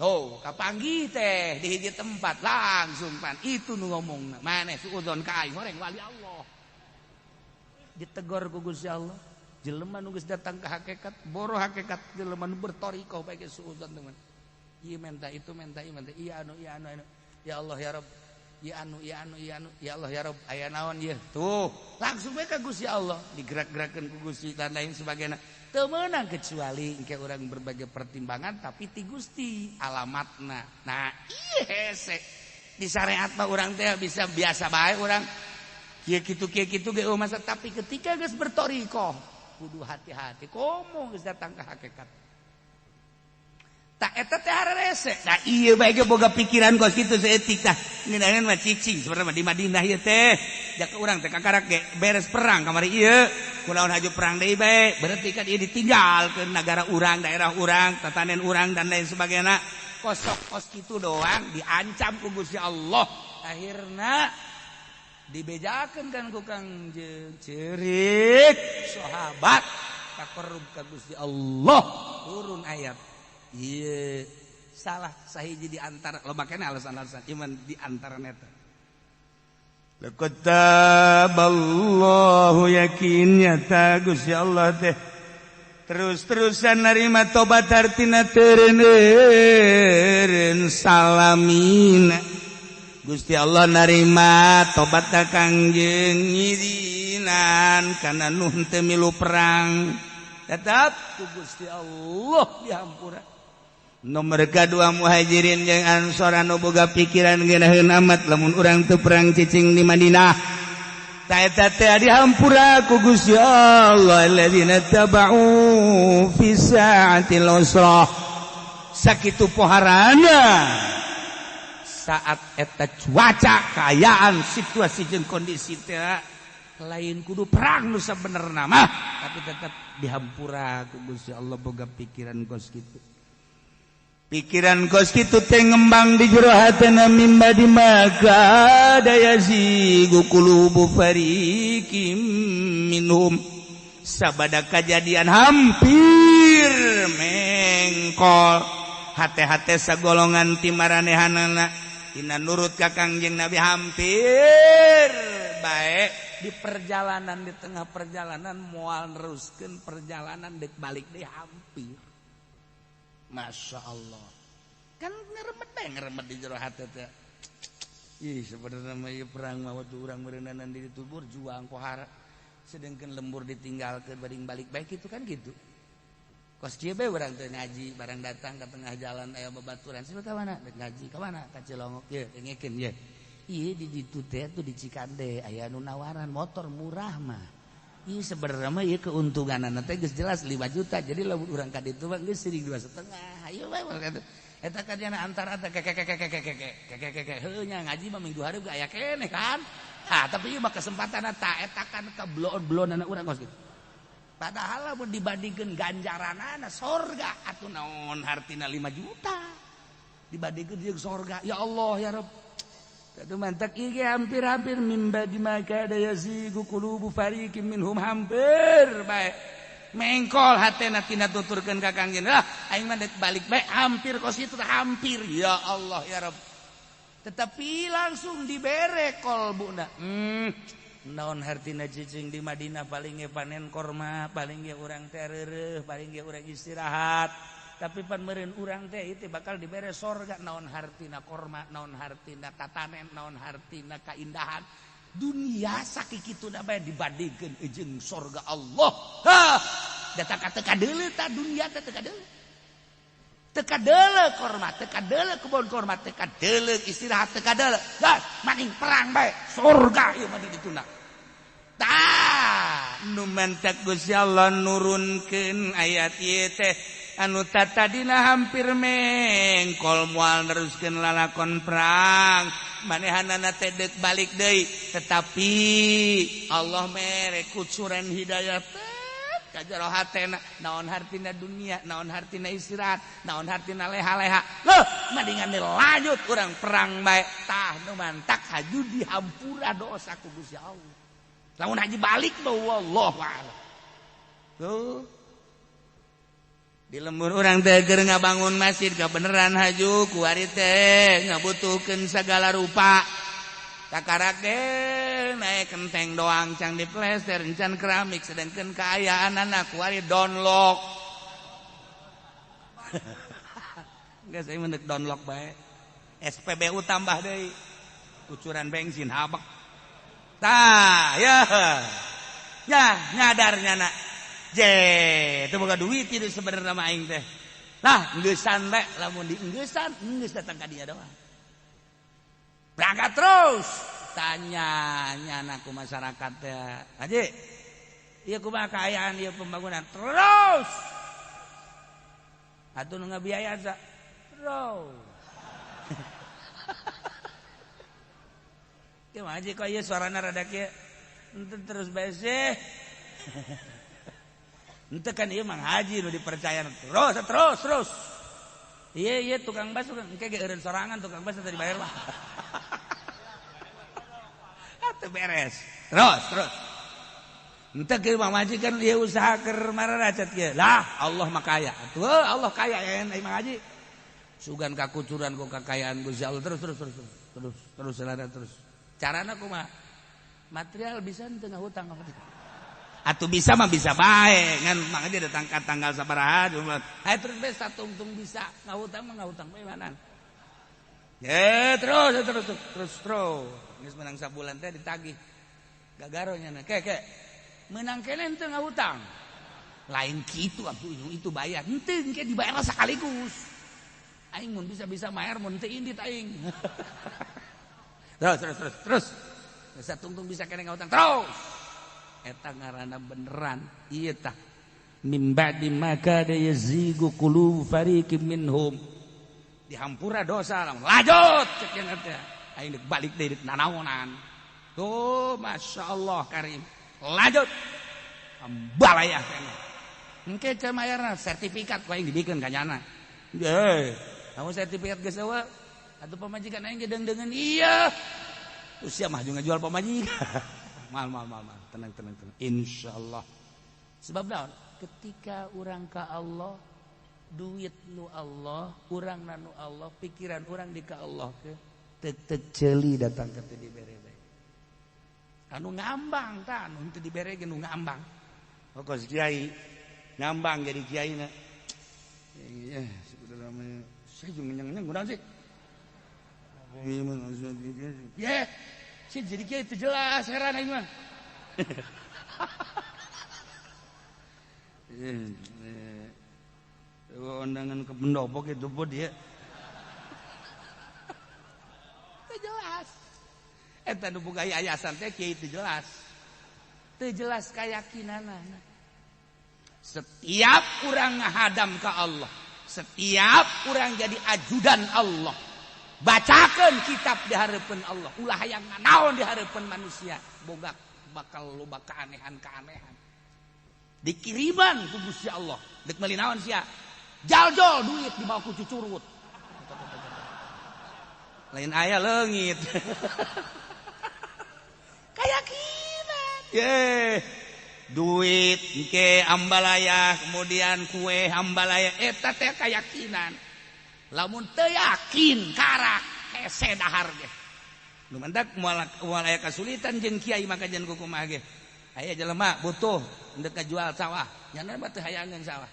Oh, kapanggih teh di hiji tempat langsung pan itu nu ngomongna. Maneh suudzon ka aing horeng wali Allah. Ditegor ku Gusti Allah. Jelema nu geus datang ke hakikat, boro hakikat jelema nu bertorikoh bae ge suudzon teman. Ieu minta itu minta ieu minta iya anu. Ya Allah ya Rabb. Ya anu. Ya Allah ya Rabb aya naon ieu. Tuh, langsung bae ka Gusti Allah digerak-gerakeun ku Gusti dan lain sebagainya. Teu meunang kecuali engke urang berbagai pertimbangan tapi ti Gusti alamatna. Nah, ieu hese. Di syariat mah urang teh bisa biasa bae urang kieu kitu ge masa tapi ketika geus bertorikoh kudu hati-hati komo geus datang ke hakikat. Tak eta teh harerese. Nah ieu bae ge boga pikiran kos kitu saeutik tah. Ninaeun mah cicing sebenarnya di Madinah ieu teh. Jak urang teh kakarak ge beres perang kamari ieu. Kunaon haju perang deui bae. Berarti kan ieu ditinggalkeun negara urang, daerah urang, tatanen urang dan lain sebagainya. Kos kitu doang diancam ku Gusti Allah. Akhirna dibejakeun kan ku Kangjeng ceurik sahabat kakorup ka Gusti Allah turun ayat. Iya salah sahiji di antara lo makanya alasan-alasan iman di antara neta. Laqad taballahu yakinnya ta Gusti Allah teh terus-terusan narima tobat artina teureun salamina. Gusti Allah narima tobat ka Kangjeng ngirinan kana nuh teu milu perang. Tetap ku Gusti Allah dihampura. Nomor kedua muhajirin jeung ansor anu boga pikiran geunaheun amat lamun urang teu perang cicing di Madinah. Ta eta teh dihampura ku Gusti Allah alladzina taba'u fi sa'atil usrah. Sakitu poharana saat eta cuaca kaayaan situasi jeung kondisi teh lain kudu perang nu sabenerna mah tapi tetap dihampura ku Gusti Allah boga pikiran kos kitu. Pikiran kos kitu teh ngembang di jero hatena mimba di maka daya sigu qulubu fariqim minhum sabada kejadian hampir mengkol hate-hate sagolongan ti maranehanana dina nurut ka Kangjeng Nabi hampir bae di perjalanan di tengah perjalanan moal neruskeun perjalanan dek balik deui hampir. Masya Allah kan ngeremet di jero hati teh. Ih sebenarnya mah ieu perang mah waktu urang meureunanan di ditu berjuang pohara sedengkeun lembur ditinggalkeun bading balik baik itu kan gitu. Kos kieu bae urang teh ngaji barang datang ke tengah jalan aya babaturan sieu ka mana dek ngaji ka mana ka Cilongok ye dengekeun ye. Ieu di ditu teh tuh di Cikande aya nu nawaran motor murah mah. Ieu sebenarnya mah ieu keuntunganna teh geus jelas 5 juta. Jadi lamun urang ka ditu mah geus siring 2,5. Hayu bae eta kadiana antara teh heuh nya ngaji mah minggu hari aya keneh kan. Tah tapi ieu mah kesempatanna tah eta kan keblon-blonana urang kos kitu. Padahal lamun dibandingkeun ganjaranana sorga atuh naon hartina 5 juta. Dibandingkeun jeung sorga. Ya Allah ya Rabb. Katu mantak iki hampir-hampir mimba di maka daya sigu qulubu fariqim minhum hampir bae mengkol hatena tina tuturkeun ka Kangjeng aing mah balik bae hampir kos itu hampir ya Allah ya Rabb tetapi langsung dibere kolbuna naon hartina cicing di Madinah paling ge panen korma paling ge urang teh reureuh paling ge urang istirahat tapi pan meureun urang teh itu bakal dibere sorga naon hartina korma naon hartina tatanen naon hartina kaindahan dunia sakikituna bae dibandingkeun jeung sorga Allah data kata kadeuleu ta dunia teh teu kadeuleu teu kadeuleu korma teu kadeuleu kebon korma teu kadeuleu istirahat teu kadeuleu maning perang bae sorga ieu mah di dituna tah nu mantak Gusti Allah nurunkeun ayat ieu teh anu tatadina hampir mengkol moal neruskeun lalakon perang manehanana teh deuk balik deui tetapi Allah mere kucuran hidayah ka jero hatena naon hartina dunia naon hartina istirahat naon hartina leha-leha leuh madingan lanjut urang perang bae tah nu mantak haju dihampura dosa ku Gusti Allah lamun haji balik mah wallahu a'lam tuh di lembur urang teh keur ngabangun masjid kebeneran haju ku ari teh ngabutuhkeun sagala rupa takarak teh naik kenteng doang can diplester can keramik sedangkeun kaayaanana ku ari downlock geus saya mendek downlock bae SPBU tambah deui kucuran bensin habak tah ya nyadarnya nak teu boga duit itu sebenarnya mah aing teh. Lah, engeusan we lamun di engeusan, geus datang ka dinya doang. Berangkat terus. Tanya nyana ku masyarakat teh. Haji, ieu kumaha kaayaan ieu pembangunan? Terus. Atuh nu ngabiayaan sa? Terus. Kieu mah haji kok ieu suarana rada kieu. Ente terus bae sih. Ente kan ieu mang haji nu dipercaya terus. Iya tukang bas engke ge eureun sorangan tukang bas teh dibayar mah. Atuh beres. Terus. Ente ge mang haji kan ieu usaha keur mararacet ge. Lah Allah mah kaya. Atuh Allah kaya yen ai mang haji. Sugan kakucuran ku kakayaan Gusti Allah terus. Terus. Carana kumaha? Material bisa teu ngahutang ka atuh bisa mah bisa bae ngan mangga datang ka tanggal sabaraha aya terus bae satungtung bisa ngahutang bae manan terus geus menang sabulan teh ditagih gagaro nya ke menang keneh teu ngahutang lain kitu atuh itu bayar henteu engke dibayar sakaligus aing mun bisa mayar mun teu indit aing terus satungtung bisa keneh ngahutang terus eta ngaranna beneran ieu tah mim ba'di maka yazigu qulub fariqim minhum dihampura dosa lanjut cek yang teh aing balik deui nanaonan tuh masyaallah karim lanjut ambalayah keneh engke teh mayarna sertifikat ku aing dibikeun ka nyana namun sertifikat geus eueuh atuh pamajikan aing gedeng-dengen iya usia mah juga jual pamajikan mal tenang insyaallah sebab naon ketika urang ka Allah duit nu Allah urang nu Allah pikiran urang di ka Allah ke teu ceuli datang ka teu dibere bae anu ngambang tah anu teu dibere ge nu ngambang pokos kiai ngambang jadi kiaina sebenarnya saya juga nyeng-nyeng kurang sih ya sih jadi kiai itu jelas heran aing mah. Undangan ke pendopo gitu po dia. Teu jelas. Eta nu boga yayasan teh kiai teu jelas. Teu jelas keyakinanna. Setiap urang ngahadam ka Allah, setiap urang jadi ajudan Allah. Bacakan kitab di hareupeun Allah ulah hayang naon di hareupeun manusia boga bakal loba keanehan dikiriman ku Gusti Allah deuk meuli naon sia jaljol duit dibawa ku cucurut lain aya leungit keyakinan duit engke ambalaya kemudian kue ambalaya eta teh keyakinan lamun teu yakin karak hese dahar ge nu mendak moal aya kasulitan jeung kiai maka jan kumaha ge aya jelema butuh hendak kajual sawah nyana mah teu hayangeun sawah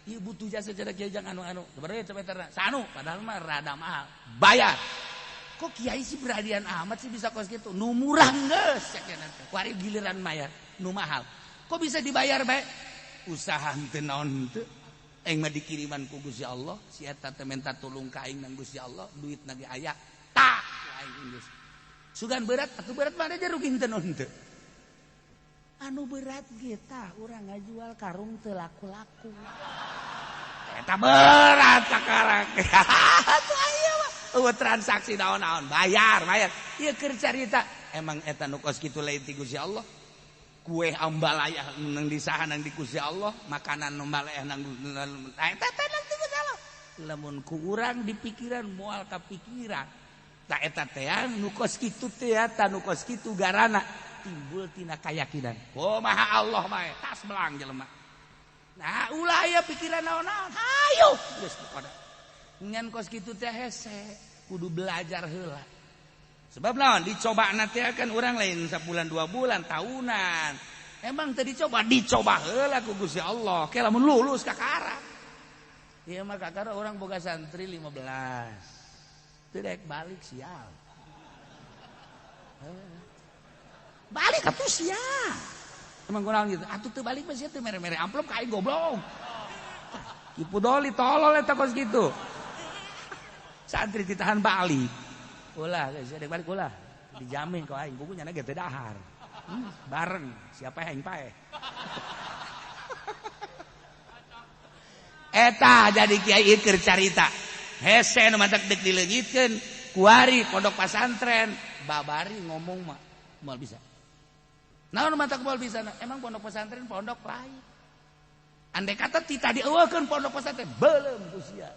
ieu butuh jasa cara kiai jang anu sabaraha meterna sanu padahal mah rada mahal bayar kok kiai sih beradian amat sih bisa kos kitu nu murah geus sakeuna teh kuari giliran mayar nu mahal kok bisa dibayar bae usaha henteu naon henteu aing mah dikiriman ku Gusti Allah si eta teh minta tulung ka aing nang Gusti Allah duit nage aya tak aing geus sugan berat atuh berat mah ada rugi henteu naon henteu anu berat ge tah urang ngajual karung teu laku-laku eta berat sakarang atuh aya mah transaksi naon-naon bayar ieu keur carita emang eta nu kos kitu lain ti Gusti Allah kue ambalayah nang disaha nang di Gusti Allah makanan ambalayah nang eta nang di Gusti Allah lamun ku urang di pikiran moal ka pikiran ta eta teh nu kos kitu teh eta nu kos kitu garana timbul tina kayakinan kumaha Allah mah tas belang jelema Nah ulah aya pikiran naon-naon hayu geus pada ngan kos kitu teh hese kudu belajar heula sebab naon dicoba nanti akan orang lain sebulan 2 bulan tahunan emang tadi dicoba heula ku Gusti Allah ke lamun lulus ka kara ieu mah kakara orang boga santri 15 teu daek balik sial balik atuh sial emang kurang gitu atuh teu balik mah sia teu mere-mere amplop ka aing goblok kipu doli tolol eta kos gitu santri ditahan balik ulah geus dek balik ulah dijamin ku aing bukunya na ge teu dahar bareng siapa yang pae eta jadi kiai keur carita hese nu matak dek dileungitkeun kuari pondok pesantren babari ngomong mah moal bisa naon matak moal bisa emang pondok pesantren pondok lain andai kata tita dieueuhkeun pondok pesantren beuleum ku sia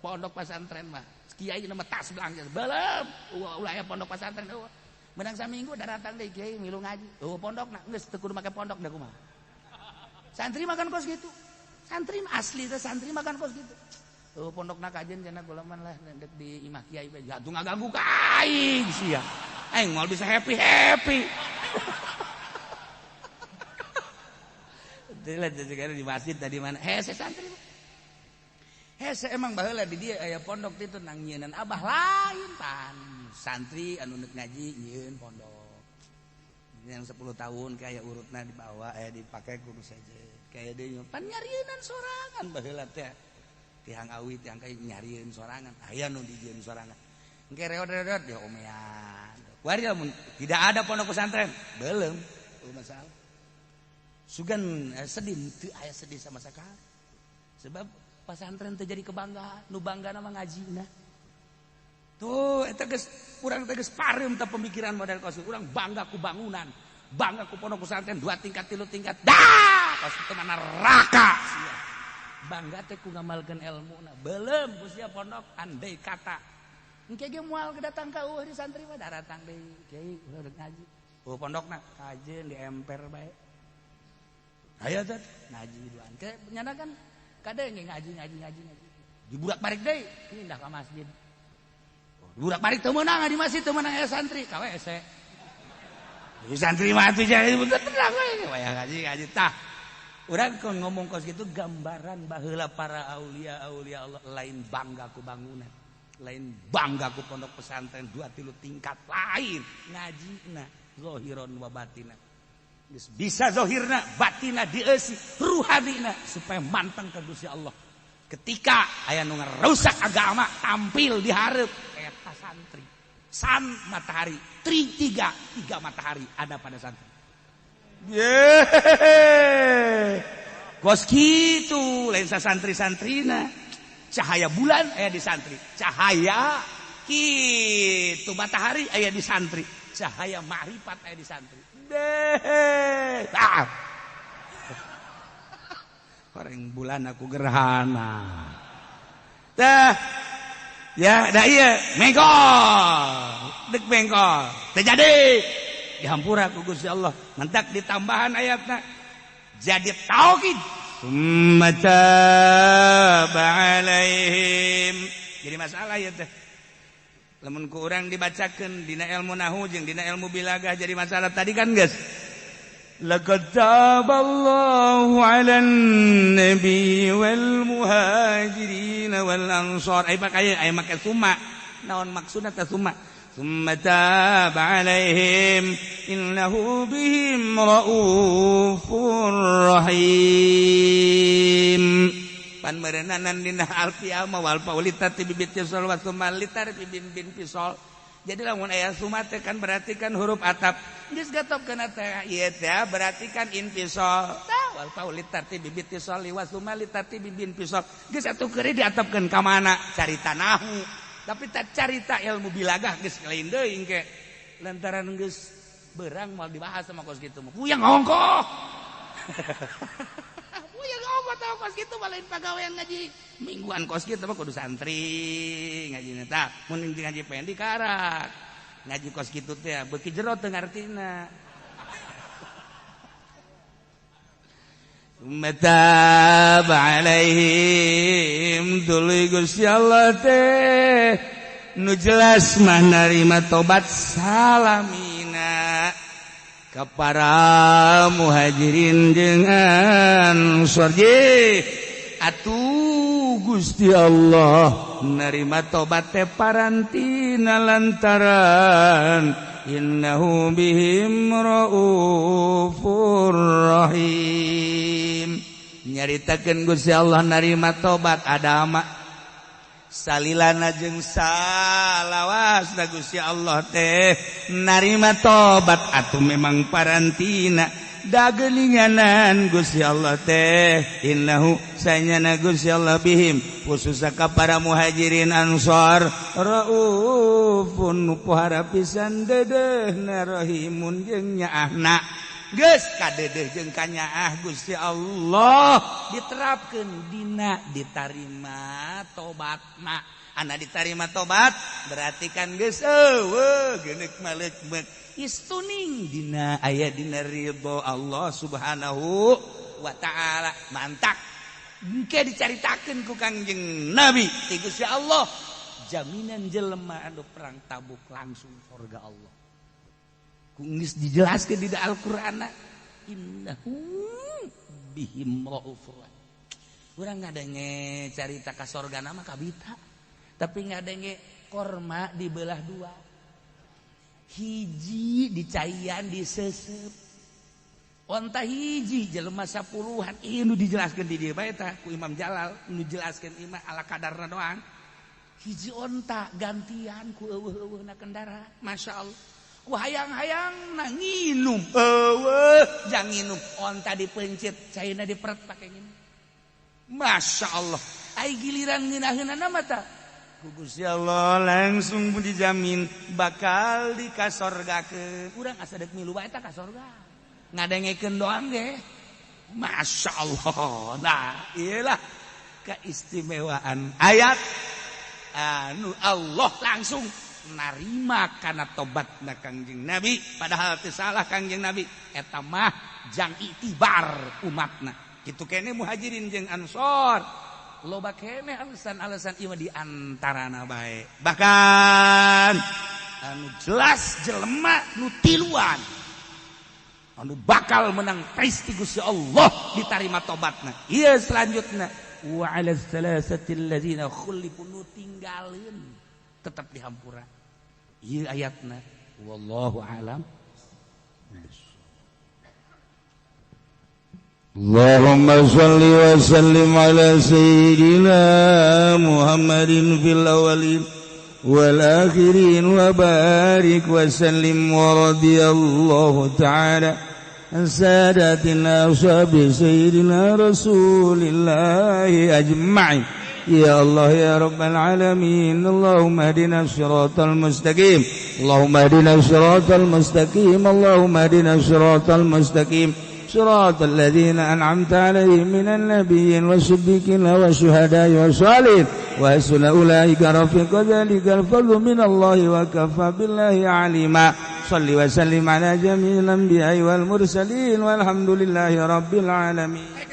pondok pesantren mah kiai nama tas belanja beuleum ulah aya pondok pesantren eueuh menang saminggu da datang deui kiai milu ngaji pondokna geus teu kudu make pondok da kumaha santri makan kos gitu santri asli teh santri makan kos gitu pondokna kajen cenah gulaman lah dek di imah kiai bae atuh ngaganggu ka aing sia aing moal bisa happy Dilihat sekarang di masjid tadi mana hese santri hese emang baheula di dia aya pondok itu nang nyieun abah lain pan santri anu neuk ngaji nyieun pondok yang 10 tahun kayak urutna dibawa dipakai kudu saja kayak deui pan nyarieun sorangan baheula teh tihang awi tihang kai nyarieun sorangan aya nu dijieun sorangan engke reot-reot dia omean kuari lamun tidak ada pondok pesantren beuleum teu masalah sugan sedih teu aya sedih sama sekali sebab pesantren teh jadi kebanggaan nu banggana mah ngajina tuh eta geus urang teh geus pareum teh pemikiran model kos urang bangga ku bangunan bangga ku pondok pesantren 2 tingkat 3 tingkat dah kos teh mana neraka sia bangga teh ku ngamalkeun ilmuna beuleum ku sia pondok andai kata engke ge moal kedatang ka di santri mah datang deui kiai urang ngaji pondokna kajen di emper bae aya teh ngaji duaan ke nyana kan kadang ngaji dibudak-balik deui pindah ka masjid dibudak-balik teu meunang di masjid teu meunang aya santri ka WC di santri mah atuh jadi bener tenang we wayah ngaji tah urang kon ngomong kos gitu gambaran baheula para aulia Allah lain bangga ku bangunan lain bangga ku pondok pesantren 2-3 tingkat lain ngajina zahiron wa batina bisa zahirna batina dieusi ruhanina supaya manteng ka Gusti Allah ketika aya nu ngarusak agama tampil di hareup eta santri san matahari tri 3 matahari ada pada santri kos kitu lain sa santri-santrina cahaya bulan aya di santri cahaya kitu matahari aya di santri cahaya ma'rifat aya di santri Koreng bulan aku gerhana. Dah, ya, dah iya, mengkol, dek mengkol, terjadi. Dihampura ku Gusti Allah, mentak ditambahan ayatna, jadi tauhid. Summa taba alaihim. Jadi masalah ya teh. Lamun ku urang dibacakeun dina ilmu nahwu jeung dina ilmu bilagah jadi masalah tadi kan geus. Laqad taballahu 'alan nabi wal muhajirin wal ansar. Ai pakai ai make summa. Naon maksudna teh summa? Summa taba 'alaihim innahu bihim raufur rahim. Pan merenanan dina alfiah mawal paulita ti bibit pisol wa sumalitar bibin bin pisol. Jadi lamun aya sumat kan berarti kan huruf atap. Geus gatopkeun teh ieu teh berarti kan inpisol. Tah wal paulitar ti bibit pisol wa sumalitar ti bibin pisol. Geus atuh keuri diatopkeun ka mana? Carita nahwu. Tapi tak carita ilmu bilagah geus lain deui engke. Lantaran geus beurang moal dibahas sama kos kitu mah. Puyang ongkoh. Tahu kos gitu balain pagawean ngaji mingguan kos gitu mah kudu santri ngaji tah mun ngaji pendi karak ngaji kos gitu teh beuki jero teu ngartina Matab alaihim tuluy Gusti Allah teh nu jelas mah narima tobat salamina ka para muhajirin jeung ansor je atuh Gusti Allah narima tobat teh parantina lantaran innahu bihim raufur rahim. Nyaritakeun Gusti Allah narima tobat adama salilana jeung salawas da Gusti Allah teh narima tobat atuh memang parantina da geuninganan Gusti Allah teh innahu sayana Gusti Allah bihim khususna ka para muhajirin ansor raufun pohara pisan dedeuna rahimun jeung nyaahna geus kadeudeuh jeung kanyaah Gusti Allah diterapkeun dina ditarima tobatna. Ana ditarima tobat berarti kan geus eueuh geuneuk maleuk istuning dina aya dina ridho Allah Subhanahu wa taala. Mantak engke dicaritakeun ku Kangjeng Nabi ti Gusti Allah jaminan jelema anu perang Tabuk langsung surga Allah. Geus dijelaskeun di Al-Qur'an innahu bihim raufur. Urang ngadenge carita ka sorgana mah kabita, tapi ngadenge korma dibelah dua. Hiji dicaian disesep. Onta hiji jelema 10-an. Ieu nu dijelaskeun di dieu bae tah ku Imam Jalal, nu dijelaskeun imah ala kadarna doang. Hiji onta gantian ku eueuh-eueuhna kendara. Masyaallah. Ku hayang-hayang na nginum. Eueuh, jang nginum. Onta dipencit, caina diperet pake nginum. Masyaallah. Ai giliran ngeunaheunana mah tah Gusti Allah langsung dijamin bakal dikasorgakeun. Urang asa deuk milu bae tah ka sorga. Ngadengekeun doang ge. Masyaallah. Nah, iyalah keistimewaan ayat anu Allah langsung narima kana tobatna Kangjeng Nabi. Padahal teu salah Kangjeng Nabi eta mah jang itibar umatna. Kitu kene muhajirin jeung ansor. Loba kene alasan-alasan ieu di antarana bae. Bahkan anu jelas jelema nu tiluan anu bakal menang pasti Gusti Allah ditarima tobatna. Ieu selanjutna wa 'alal salasati allazina khulifu nu tinggalin tetap dihampura. Ieu ayatna wallahu a'lam. Allahumma shalli wa sallim ala sayyidina Muhammadin fil awwalin wal akhirin wa barik wa sallim wa radiyallahu ta'ala an sadatina ashabi sayyidina Rasulillahi ajma'in. Ya Allah ya Rabbal alamin. Allahumma hadina siratal mustaqim. Allahumma hadina siratal mustaqim. Allahumma hadina siratal mustaqim. صراط الذين أنعمت عليهم من النبيين والصديقين والشهداء والصالحين وحسن أولئك رفيقا ذلك الفضل من الله وكفى بالله عليما صل وسلم على جميع الأنبياء والمرسلين والحمد لله رب العالمين.